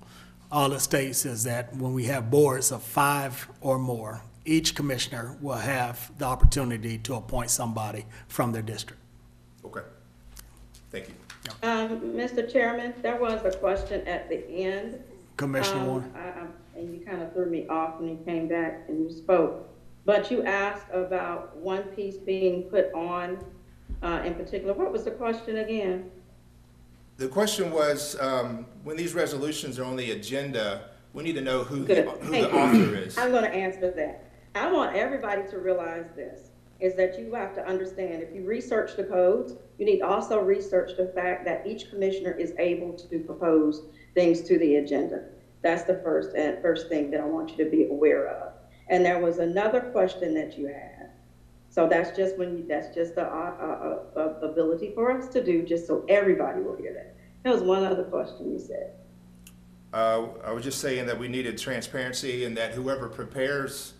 all it states is that when we have boards of 5 or more, each commissioner will have the opportunity to appoint somebody from their district. Okay. Thank you. Mr. Chairman, there was a question at the end. Commissioner Warren. And you kind of threw me off when you came back and you spoke. But you asked about one piece being put on in particular. What was the question again? The question was, when these resolutions are on the agenda, we need to know who the author is. I'm going to answer that. I want everybody to realize this, is that you have to understand, if you research the codes, you need to also research the fact that each commissioner is able to propose things to the agenda. That's the first thing that I want you to be aware of. And there was another question that you had. So that's just the ability for us to do, just so everybody will hear that. There was one other question you said. I was just saying that we needed transparency and that whoever prepares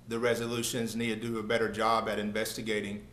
the resolutions need to do a better job at investigating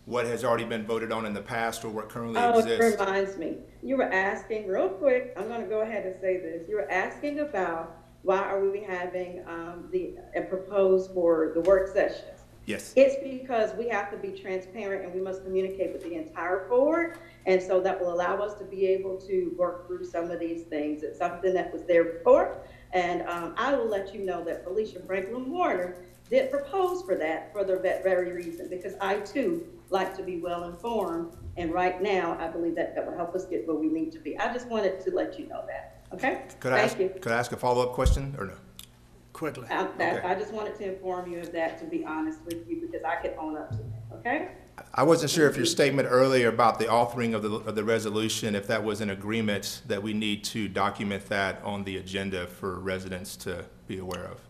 what has already been voted on in the past or what currently exists. It reminds me. You were asking, real quick, I'm going to go ahead and say this. You were asking about why are we having a proposed for the work sessions. Yes. It's because we have to be transparent and we must communicate with the entire board. And so that will allow us to be able to work through some of these things. It's something that was there before. And I will let you know that Felicia Franklin Warner did propose for that for the very reason, because I too like to be well informed. And right now, I believe that will help us get where we need to be. I just wanted to let you know that. Okay? Could I ask a follow-up question or no? Quickly. I just wanted to inform you of that, to be honest with you, because I could own up to that. Okay? I wasn't sure if your statement earlier about the authoring of the resolution, if that was an agreement that we need to document that on the agenda for residents to be aware of.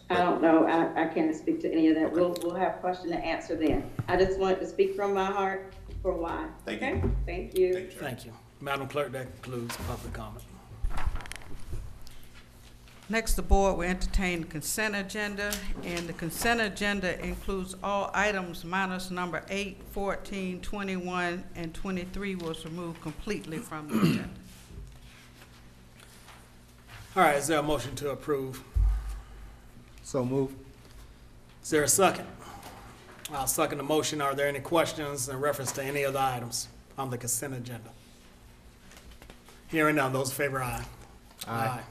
I don't know. I can't speak to any of that. Okay. We'll have question and answer then. I just wanted to speak from my heart for why. Thank you. Thank you. Thank you. Madam Clerk, that concludes public comment. Next, the board will entertain the consent agenda, and the consent agenda includes all items minus number 8, 14, 21, and 23 was removed completely from the agenda. All right, is there a motion to approve? So move. Is there a second? I'll second the motion. Are there any questions in reference to any of the items on the consent agenda? Hearing none, those in favor, aye. Aye.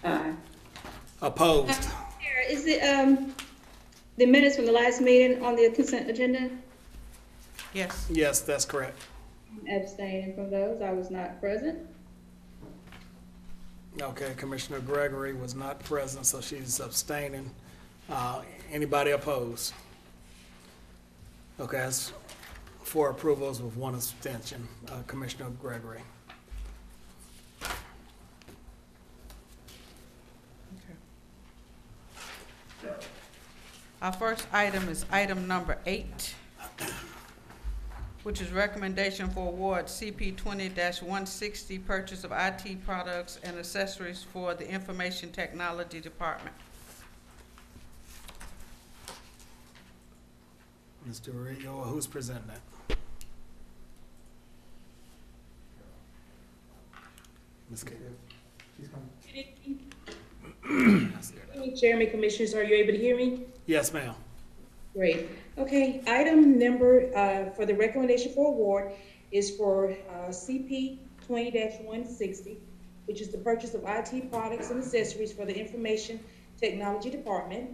Aye. Opposed? Is it the minutes from the last meeting on the consent agenda? Yes. Yes, that's correct. I'm abstaining from those. I was not present. Okay, Commissioner Gregory was not present, so she's abstaining. Anybody opposed? Okay, that's 4 approvals with 1 abstention. Commissioner Gregory. Our first item is item number 8, which is recommendation for award CP 20-160, purchase of IT products and accessories for the Information Technology Department. Mr. Rio, who's presenting that? Ms. K. Chairman, Commissioners, are you able to hear me? Yes, ma'am. Great. Okay, item number for the recommendation for award is for CP 20-160, which is the purchase of IT products and accessories for the Information Technology Department.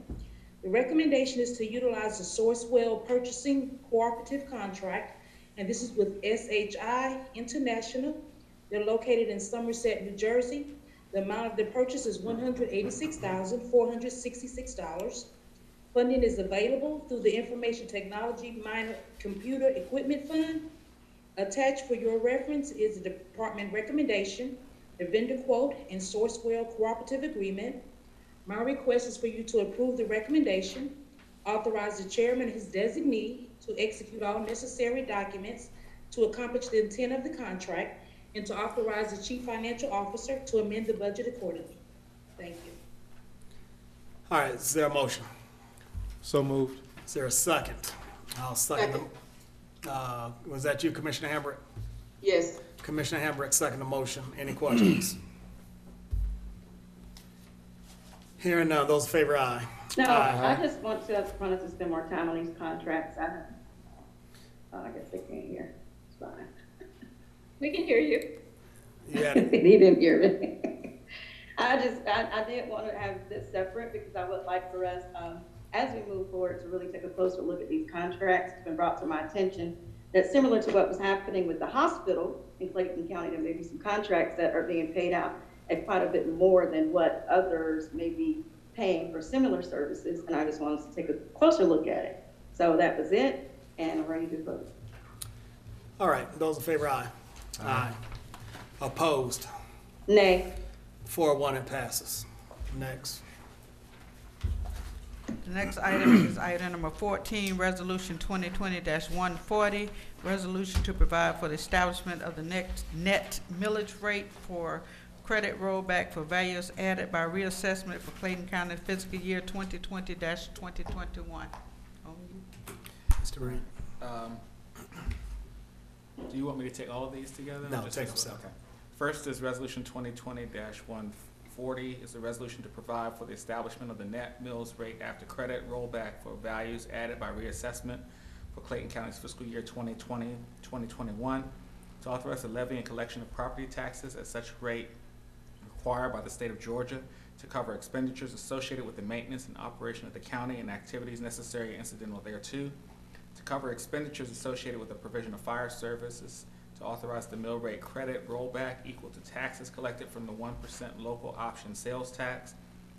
The recommendation is to utilize the Sourcewell Purchasing Cooperative Contract, and this is with SHI International. They're located in Somerset, New Jersey. The amount of the purchase is $186,466. Funding is available through the Information Technology Minor Computer Equipment Fund. Attached for your reference is the department recommendation, the vendor quote, and Sourcewell Cooperative Agreement. My request is for you to approve the recommendation, authorize the chairman and his designee to execute all necessary documents to accomplish the intent of the contract, and to authorize the chief financial officer to amend the budget accordingly. Thank you. All right, is there a motion? So moved. Is there a second? I'll second them. Was that you, Commissioner Hambrick? Yes. Commissioner Hambrick, second the motion. Any questions? Hearing none, those in favor, aye. No, Aye. I just want to spend more time on these contracts. I guess they can't hear. It's fine. We can hear you. Yeah. He didn't hear me. I didn't want to have this separate because I would like for us, as we move forward, to really take a closer look at these contracts. It's been brought to my attention that similar to what was happening with the hospital in Clayton County, there may be some contracts that are being paid out at quite a bit more than what others may be paying for similar services, and I just wanted to take a closer look at it. So that was it, and I'm ready to vote. All right, those in favor, aye. Aye. Opposed? Nay. 4-1, it passes. Next. The next item is item number 14, Resolution 2020-140, resolution to provide for the establishment of the net millage rate for credit rollback for values added by reassessment for Clayton County fiscal year 2020-2021. Mr. Reed. Do you want me to take all of these together? No, Just take this them one? separate. Okay. First is Resolution 2020-140. Is a resolution to provide for the establishment of the net mills rate after credit rollback for values added by reassessment for Clayton County's fiscal year 2020-2021. To authorize the levy and collection of property taxes at such rate required by the state of Georgia to cover expenditures associated with the maintenance and operation of the county and activities necessary and incidental thereto. To cover expenditures associated with the provision of fire services, to authorize the mill rate credit rollback equal to taxes collected from the 1% local option sales tax,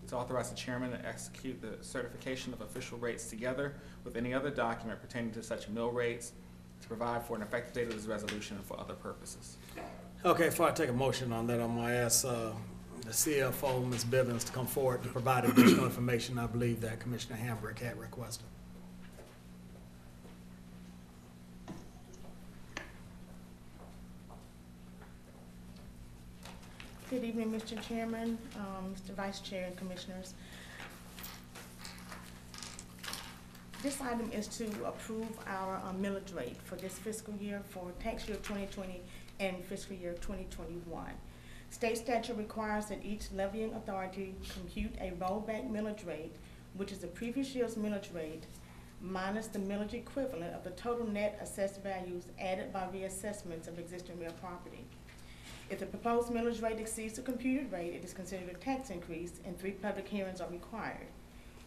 to authorize the chairman to execute the certification of official rates together with any other document pertaining to such mill rates, to provide for an effective date of this resolution and for other purposes. Okay, before I take a motion on that, I'm going to ask the CFO, Ms. Bivens, to come forward to provide additional information I believe that Commissioner Hambrick had requested. Good evening, Mr. Chairman, Mr. Vice Chair, and Commissioners. This item is to approve our millage rate for this fiscal year for tax year 2020 and fiscal year 2021. State statute requires that each levying authority compute a rollback millage rate, which is the previous year's millage rate minus the millage equivalent of the total net assessed values added by reassessments of existing real property. If the proposed millage rate exceeds the computed rate, it is considered a tax increase, and 3 public hearings are required.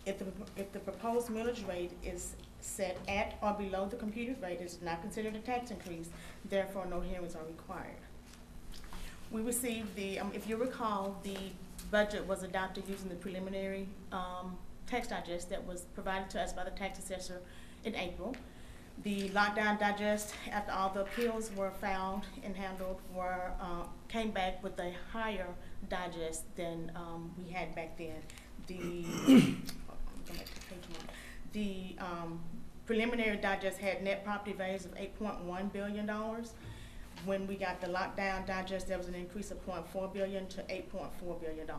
If the proposed millage rate is set at or below the computed rate, it is not considered a tax increase, therefore no hearings are required. We received the, if you recall, the budget was adopted using the preliminary tax digest that was provided to us by the tax assessor in April. The lockdown digest, after all the appeals were found and handled, came back with a higher digest than we had back then. The preliminary digest had net property values of $8.1 billion. When we got the lockdown digest, there was an increase of $0.4 billion to $8.4 billion.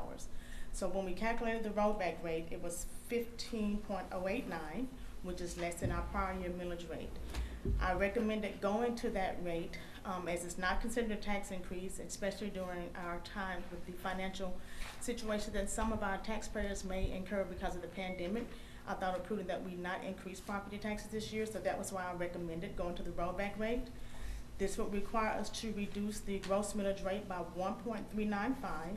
So when we calculated the rollback rate, it was 15.089, which is less than our prior year millage rate. I recommended going to that rate as it's not considered a tax increase, especially during our time with the financial situation that some of our taxpayers may incur because of the pandemic. I thought it prudent that we not increase property taxes this year, so that was why I recommended going to the rollback rate. This would require us to reduce the gross millage rate by 1.395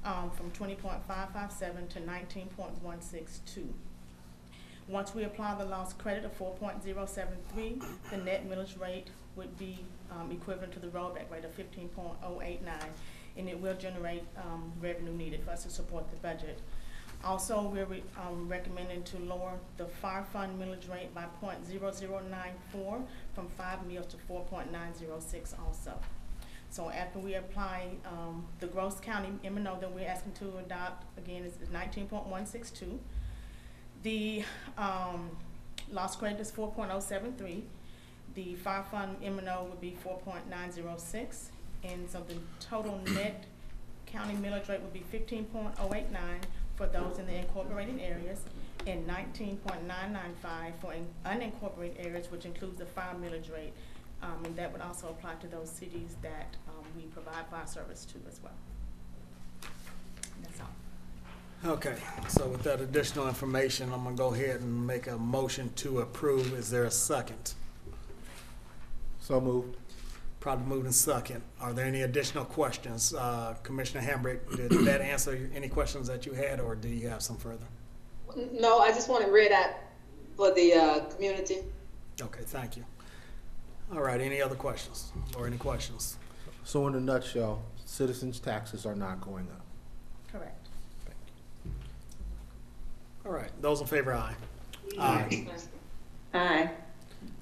from 20.557 to 19.162. Once we apply the loss credit of 4.073, the net millage rate would be equivalent to the rollback rate of 15.089, and it will generate revenue needed for us to support the budget. Also, we're recommending to lower the fire fund millage rate by 0.0094 from 5 mils to 4.906 also. So after we apply the gross county M&O that we're asking to adopt, again, is 19.162. The loss credit is 4.073. The fire fund M&O would be 4.906. And so the total net county millage rate would be 15.089 for those in the incorporated areas and 19.995 for unincorporated areas, which includes the fire millage rate. And that would also apply to those cities that we provide fire service to as well. And that's all. Okay, so with that additional information, I'm gonna go ahead and make a motion to approve. Is there a second? So moved. Probably moved in second. Are there any additional questions? Commissioner Hambrick, did that answer any questions that you had, or do you have some further? No, I just want it read out for the community. Okay, thank you. All right, any other questions or any questions? So in a nutshell, citizens' taxes are not going up. Correct. All right, those in favor, aye. Aye. Aye.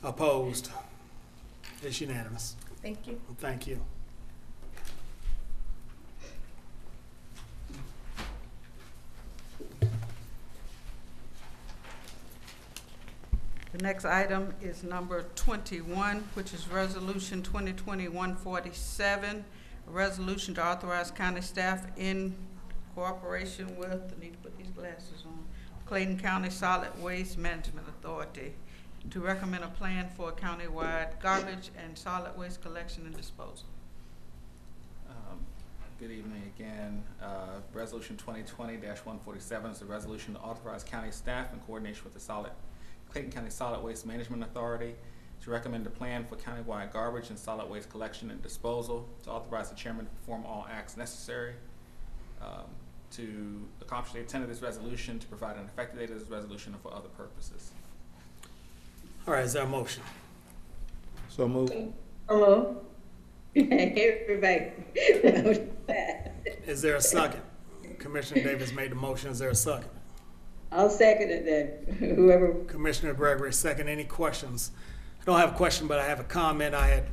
Opposed? It's unanimous. Thank you. Thank you. The next item is number 21, which is Resolution 2020-147, a resolution to authorize county staff in cooperation with, I need to put these glasses on, Clayton County Solid Waste Management Authority to recommend a plan for a countywide garbage and solid waste collection and disposal. Good evening again. Resolution 2020-147 is a resolution to authorize county staff in coordination with the Clayton County Solid Waste Management Authority to recommend a plan for countywide garbage and solid waste collection and disposal, to authorize the chairman to perform all acts necessary to accomplish the intent of this resolution, to provide an effective date of this resolution, and for other purposes. All right, is there a motion? So moved. Hello. Everybody. Is there a second? Commissioner Davis made the motion. Is there a second? I'll second it then. Whoever. Commissioner Gregory, second. Any questions? I don't have a question, but I have a comment. I had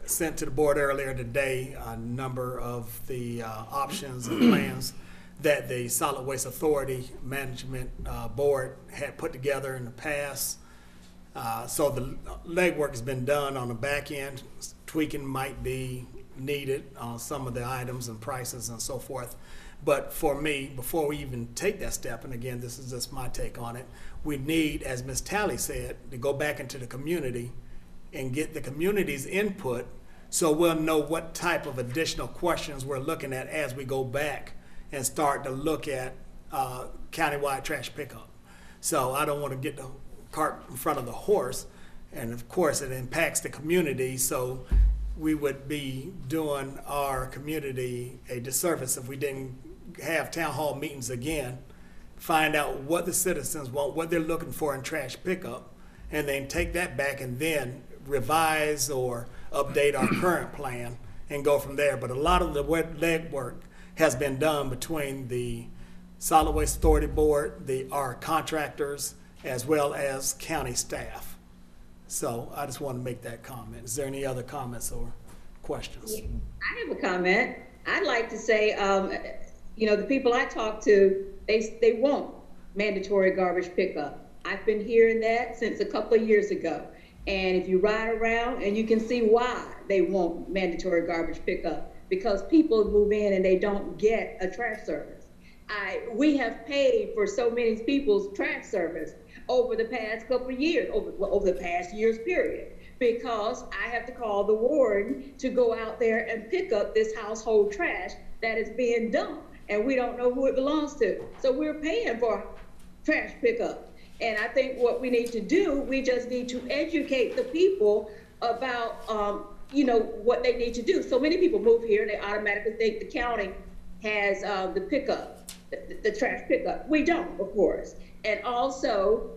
sent to the board earlier today a number of the options and plans that the Solid Waste Authority Management Board had put together in the past. So the legwork has been done on the back end. Tweaking might be needed on some of the items and prices and so forth. But for me, before we even take that step, and again, this is just my take on it, we need, as Ms. Talley said, to go back into the community and get the community's input so we'll know what type of additional questions we're looking at as we go back and start to look at countywide trash pickup. So I don't want to get the cart in front of the horse, and of course it impacts the community, so we would be doing our community a disservice if we didn't have town hall meetings again, find out what the citizens want, what they're looking for in trash pickup, and then take that back and then revise or update our current plan and go from there. But a lot of the legwork has been done between the Solid Waste Authority Board, our contractors, as well as county staff. So I just want to make that comment. Is there any other comments or questions? I have a comment. I'd like to say, the people I talk to, they want mandatory garbage pickup. I've been hearing that since a couple of years ago. And if you ride around, and you can see why they want mandatory garbage pickup, because people move in and they don't get a trash service. We have paid for so many people's trash service over the past couple of years, over the past year's period, because I have to call the warden to go out there and pick up this household trash that is being dumped, and we don't know who it belongs to. So we're paying for trash pickup. And I think what we need to do, we just need to educate the people about, what they need to do. So many people move here and they automatically think the county has the pickup, the trash pickup. We don't, of course. And also,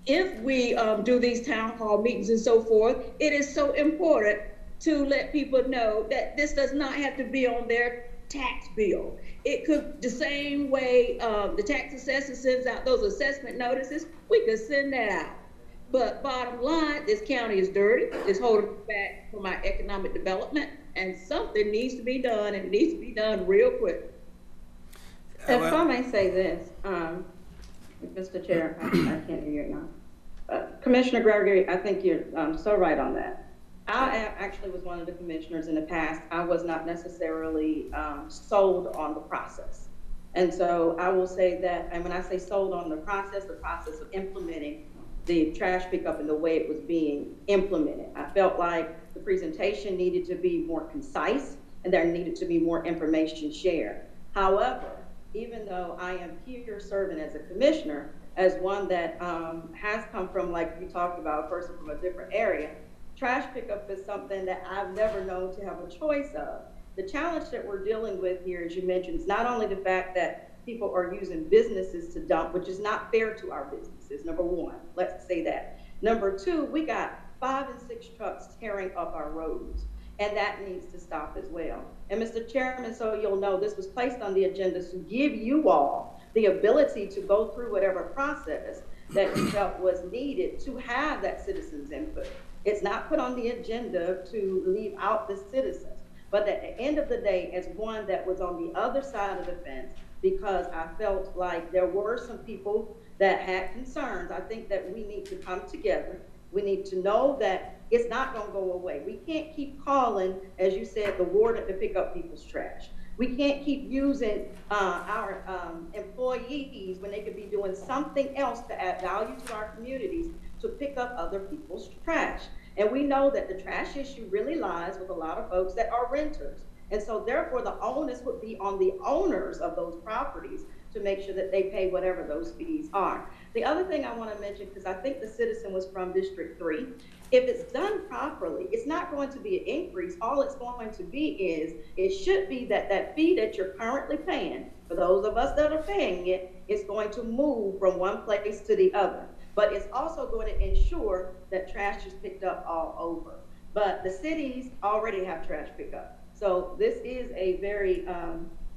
if we do these town hall meetings and so forth, it is so important to let people know that this does not have to be on their tax bill. It could, the same way the tax assessor sends out those assessment notices, we could send that out. But bottom line, this county is dirty. It's holding back from our economic development, and something needs to be done, and it needs to be done real quick. If I may say this, Mr. Chair, I can't hear you now. Commissioner Gregory, I think you're so right on that. I actually was one of the commissioners in the past. I was not necessarily sold on the process. And so I will say that, and when I say sold on the process of implementing the trash pickup and the way it was being implemented. I felt like the presentation needed to be more concise and there needed to be more information shared. However, even though I am here serving as a commissioner, as one that has come from, like you talked about, a person from a different area, trash pickup is something that I've never known to have a choice of. The challenge that we're dealing with here, as you mentioned, is not only the fact that people are using businesses to dump, which is not fair to our businesses, number one, let's say that. Number two, we got 5 and 6 trucks tearing up our roads, and that needs to stop as well. And Mr. Chairman, so you'll know, this was placed on the agenda to give you all the ability to go through whatever process that you felt was needed to have that citizens' input. It's not put on the agenda to leave out the citizens, but at the end of the day, as one that was on the other side of the fence, because I felt like there were some people that had concerns. I think that we need to come together. We need to know that it's not going to go away. We can't keep calling, as you said, the warden to pick up people's trash. We can't keep using our employees when they could be doing something else to add value to our communities to pick up other people's trash. And we know that the trash issue really lies with a lot of folks that are renters. And so therefore the onus would be on the owners of those properties to make sure that they pay whatever those fees are. The other thing I want to mention, because I think the citizen was from District 3, if it's done properly, it's not going to be an increase. All it's going to be is, it should be that that fee that you're currently paying, for those of us that are paying it, is going to move from one place to the other. But it's also going to ensure that trash is picked up all over. But the cities already have trash pickup. So this is a very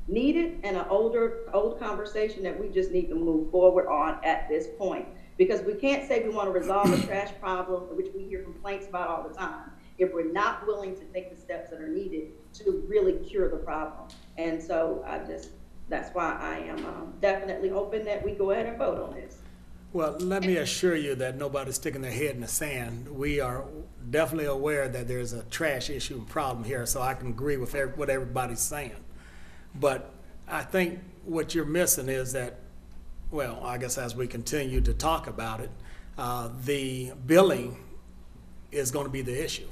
needed and an old conversation that we just need to move forward on at this point. Because we can't say we want to resolve a trash problem, which we hear complaints about all the time, if we're not willing to take the steps that are needed to really cure the problem. And so that's why I am definitely hoping that we go ahead and vote on this. Well, let me assure you that nobody's sticking their head in the sand. We are definitely aware that there's a trash issue and problem here, so I can agree with what everybody's saying. But I think what you're missing is that, well, I guess as we continue to talk about it, the billing is going to be the issue.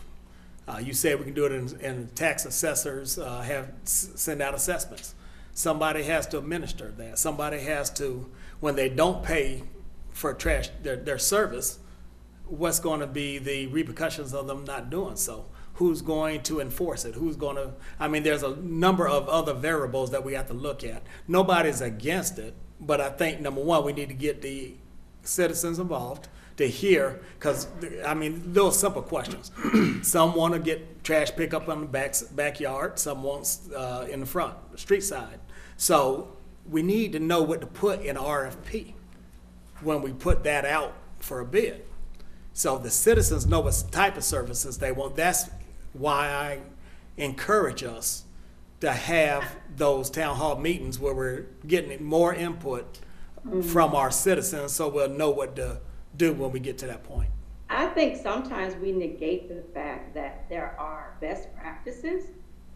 You said we can do it in tax assessors send out assessments. Somebody has to administer that. Somebody has to, when they don't pay for trash, their service, what's going to be the repercussions of them not doing so? Who's going to enforce it? Who's going to, I mean, there's a number of other variables that we have to look at. Nobody's against it, but I think, number one, we need to get the citizens involved. to hear, because, I mean, those simple questions. Some want to get trash pickup on the backyard, some wants in the front, the street side. So we need to know what to put in RFP when we put that out for a bid. So the citizens know what type of services they want. That's why I encourage us to have those town hall meetings where we're getting more input from our citizens, so we'll know what to do when we get to that point. I think sometimes we negate the fact that there are best practices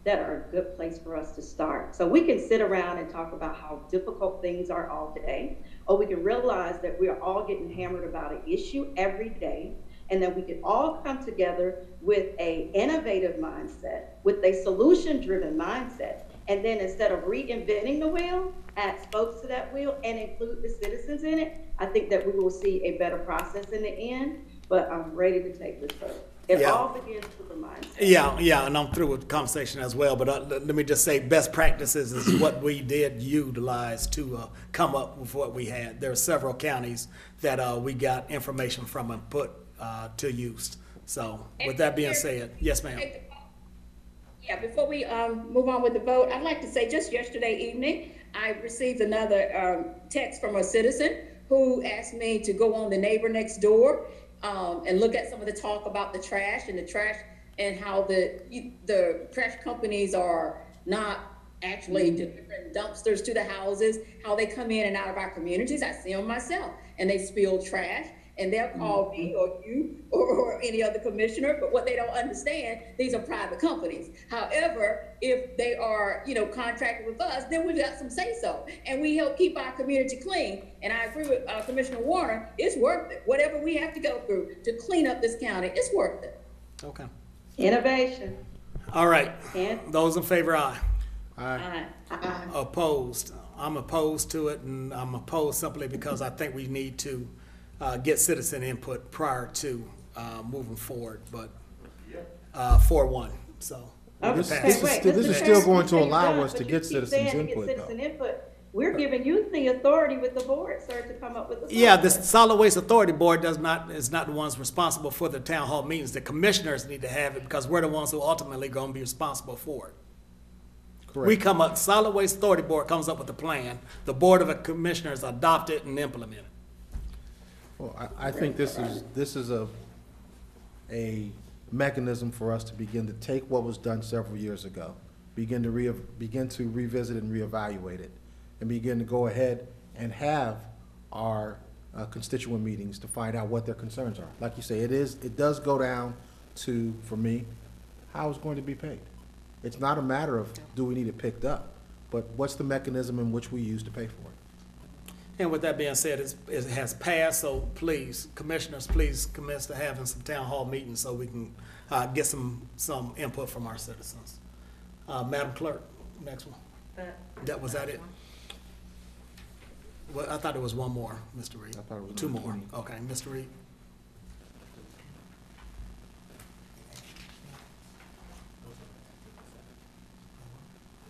that are a good place for us to start. So we can sit around and talk about how difficult things are all day, or we can realize that we are all getting hammered about an issue every day, and that we can all come together with an innovative mindset, with a solution-driven mindset. And then instead of reinventing the wheel, add spokes to that wheel and include the citizens in it. I think that we will see a better process in the end, but I'm ready to take this further. It all begins with the mindset. Yeah, and I'm through with the conversation as well, but let me just say best practices is what we did utilize to come up with what we had. There are several counties that we got information from and put to use. So with that being said, yes, ma'am. Yeah, before we move on with the vote, I'd like to say just yesterday evening, I received another text from a citizen who asked me to go on the neighbor next door and look at some of the talk about the trash and how the trash companies are not actually delivering dumpsters to the houses, how they come in and out of our communities. I see them myself, and they spill trash. And they'll call me or you or any other commissioner, but what they don't understand, these are private companies. However, if they are, contracted with us, then we've got some say-so, and we help keep our community clean. And I agree with Commissioner Warner, it's worth it. Whatever we have to go through to clean up this county, it's worth it. Okay. Innovation. All right. And those in favor, aye. Aye. Opposed. I'm opposed to it, and I'm opposed simply because I think we need to get citizen input prior to moving forward, but 4-1, so. This is still going to allow us to get citizens input, though. We're giving you the authority with the board, sir, to come up with the. Yeah, the Solid Waste Authority Board is not the ones responsible for the town hall meetings. The commissioners need to have it because we're the ones who ultimately going to be responsible for it. Correct. We come up, Solid Waste Authority Board comes up with a plan. The Board of Commissioners adopt it and implement it. Well, I think this is a mechanism for us to begin to take what was done several years ago, begin to revisit and reevaluate it, and begin to go ahead and have our constituent meetings to find out what their concerns are. Like you say, it does go down to, for me, how it's going to be paid. It's not a matter of do we need it picked up, but what's the mechanism in which we use to pay for it. And with that being said, it has passed, so please, commissioners, please commence to having some town hall meetings so we can get some input from our citizens. Madam Clerk, next one. Was that it? Well, I thought there was one more, Mr. Reed. I thought it was two more. 20. Okay, Mr. Reed.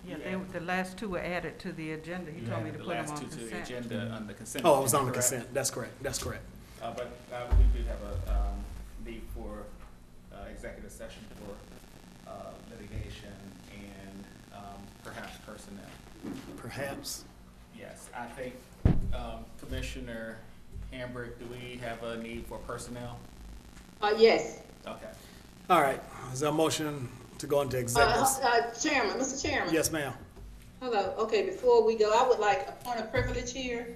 Yeah, the last two were added to the agenda. He told me to put them on consent. The last two to the agenda on the consent. Oh, it was on the consent. That's correct. That's correct. But we do have a need for executive session for litigation and perhaps personnel. Perhaps. Yes, I think Commissioner Hambrick, do we have a need for personnel? Yes. Okay. All right. Is there a motion to go into executive? Chairman, Mr. Chairman. Yes, ma'am. Hello. Okay, before we go, I would like a point of privilege here.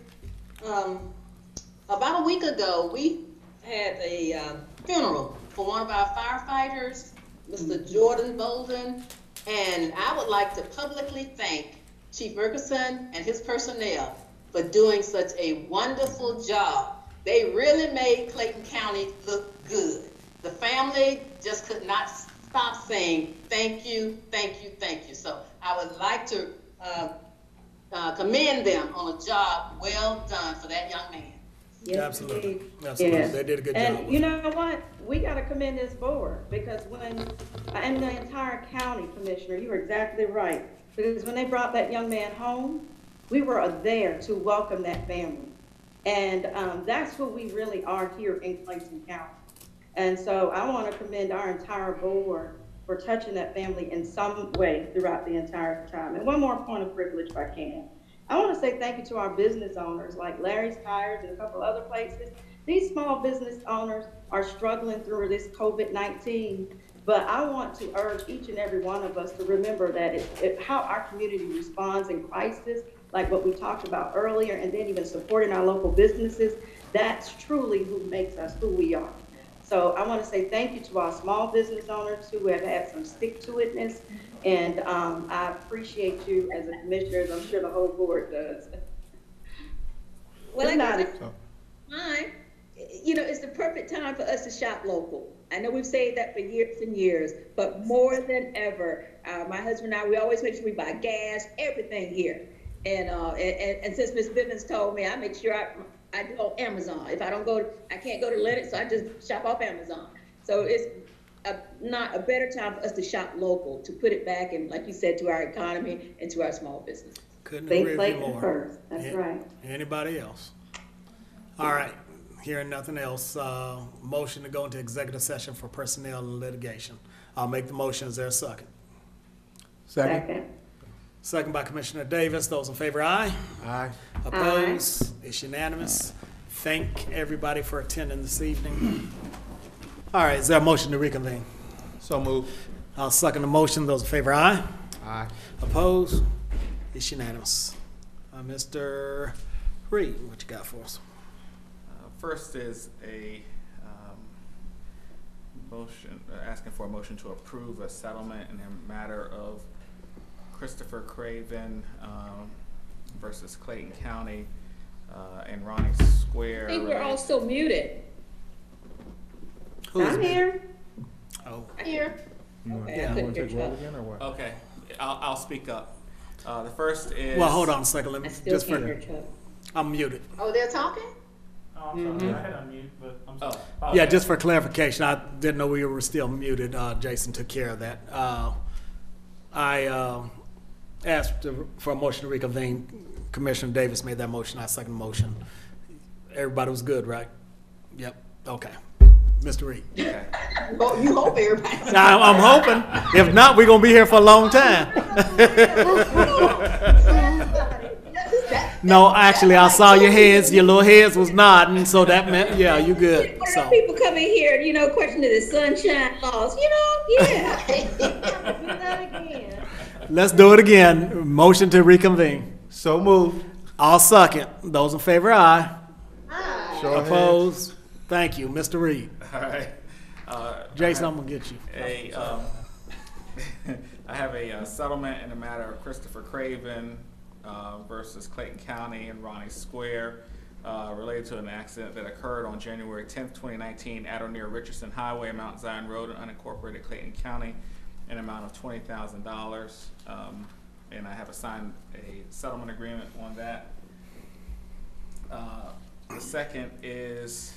About a week ago, we had a funeral for one of our firefighters, Mr. Jordan Bolden, and I would like to publicly thank Chief Ferguson and his personnel for doing such a wonderful job. They really made Clayton County look good. The family just could not stop saying thank you, thank you, thank you. So I would like to commend them on a job well done for that young man. Yes, Absolutely. indeed. Absolutely. Yes. They did a good and job. You know what? We got to commend this board because and the entire county, Commissioner, you were exactly right. Because when they brought that young man home, we were there to welcome that family. And that's who we really are here in Clayton County. And so I want to commend our entire board for touching that family in some way throughout the entire time. And one more point of privilege, if I can. I want to say thank you to our business owners like Larry's Tires and a couple other places. These small business owners are struggling through this COVID-19, but I want to urge each and every one of us to remember that how our community responds in crisis, like what we talked about earlier, and then even supporting our local businesses, that's truly who makes us who we are. So I want to say thank you to our small business owners who have had some stick-to-itness, and I appreciate you as a commissioner, as I'm sure the whole board does. Well, I guess mine, you know, it's the perfect time for us to shop local. I know we've said that for years and years, but more than ever, my husband and I, we always make sure we buy gas, everything here. And since Ms. Bivens told me, I make sure I do on Amazon. If I don't go, I can't go to Lennox, so I just shop off Amazon. So it's not a better time for us to shop local, to put it back and, like you said, to our economy and to our small business. Couldn't They agree play with you more. first. That's right. Anybody else? All right. Hearing nothing else, motion to go into executive session for personnel and litigation. I'll make the motion. Is there a second? Second. Second by Commissioner Davis. Those in favor, aye. Aye. Opposed? It's unanimous. Thank everybody for attending this evening. All right, is there a motion to reconvene? So moved. I'll second the motion. Those in favor, aye. Aye. Opposed? It's unanimous. Mr. Reed, what you got for us? First is a motion, asking for a motion to approve a settlement in a matter of Christopher Craven versus Clayton County and Ronnie Square. I think we're all still muted. Who's I'm here. Oh. I'm here. Okay, Yeah. I couldn't Want to hear take roll Chuck. again or what? Okay, I'll speak up. The first is. Well, hold on a second. Let me I still just can't for hear Chuck. I'm muted. Oh, they're talking? Oh, I'm sorry. I had unmute, but I'm sorry. Yeah, just for clarification, I didn't know we were still muted. Jason took care of that. I asked for a motion to reconvene. Commissioner Davis made that motion. I second the motion. Everybody was good, right? Yep. Okay. Mr. Reed. Okay. Oh, you hope everybody. I'm hoping. If not, we're going to be here for a long time. No, actually, I saw your heads. Your little heads was nodding, so that meant, yeah, you good. What So. are people coming here, you know, questioning the sunshine laws, you know? Yeah. Do that again. Let's do it again. Motion to reconvene. So moved. I'll second. Those in favor, aye. Show of hands. Opposed? Thank you. Mr. Reed. All right. Jason, I'm going to get you. I have a settlement in the matter of Christopher Craven versus Clayton County and Ronnie Square related to an accident that occurred on January 10th, 2019 at or near Richardson Highway, Mount Zion Road in unincorporated Clayton County, an amount of $20,000. And I have signed a settlement agreement on that. The second is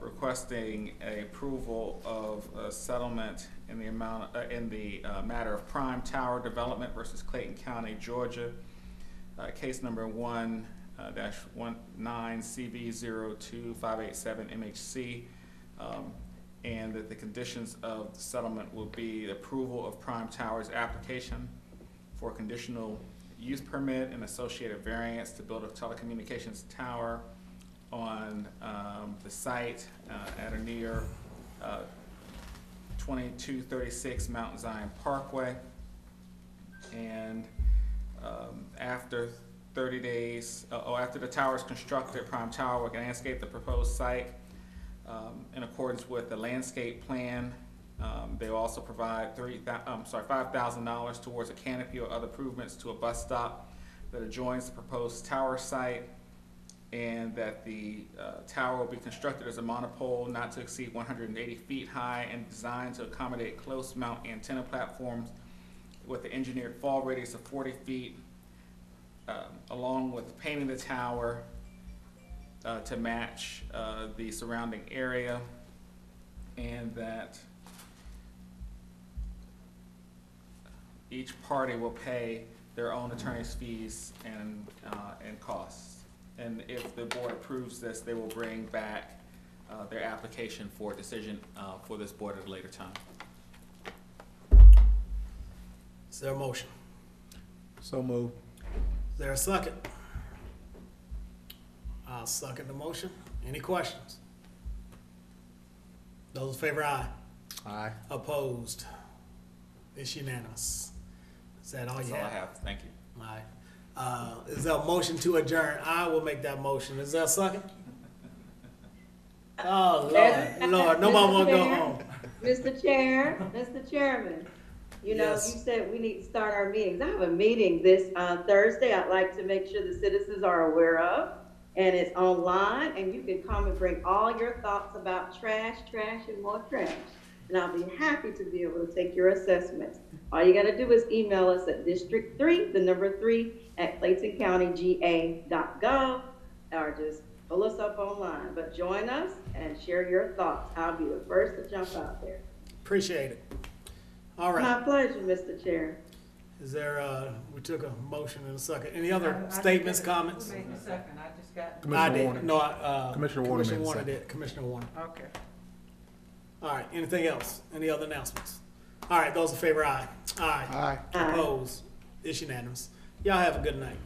requesting approval of a settlement in the amount in the matter of Prime Tower Development versus Clayton County, Georgia, case number 1-19CV02587 MHC, and that the conditions of the settlement will be approval of Prime Tower's application for conditional use permit and associated variance to build a telecommunications tower on the site at or near 2236 Mount Zion Parkway. And after 30 days, after the tower is constructed, Prime Tower will landscape the proposed site in accordance with the landscape plan. They will also provide $5,000 towards a canopy or other improvements to a bus stop that adjoins the proposed tower site, and that the tower will be constructed as a monopole not to exceed 180 feet high and designed to accommodate close mount antenna platforms with an engineered fall radius of 40 feet, along with painting the tower to match the surrounding area, and that each party will pay their own attorney's fees and costs. And if the board approves this, they will bring back their application for decision for this board at a later time. Is there a motion? So moved. Is there a second? I'll second the motion. Any questions? Those in favor, aye. Aye. Opposed? It's unanimous. Is that all That's you all I have? have. Thank you. All right. Is there a motion to adjourn? I will make that motion. Is there a second? Oh, Lord, nobody want to go home. Mr. Chairman, you know, Yes. you said we need to start our meetings. I have a meeting this Thursday I'd like to make sure the citizens are aware of. And it's online, and you can come and bring all your thoughts about trash, and more trash. And I'll be happy to be able to take your assessments. All you gotta do is email us at district3@claytoncountyga.gov, or just pull us up online. But join us and share your thoughts. I'll be the first to jump out there. Appreciate it. All My right. pleasure, Mr. Chair. Is there, we took a motion in a second. Any other statements, comments? Who made the second? I just got. Commissioner I did. Warner. No, Commissioner Warner made the Warner second. did. Commissioner Warner. Okay. All right. Anything else? Any other announcements? All right. Those in favor, aye. Aye. Aye. Aye. Opposed? It's unanimous. Y'all have a good night.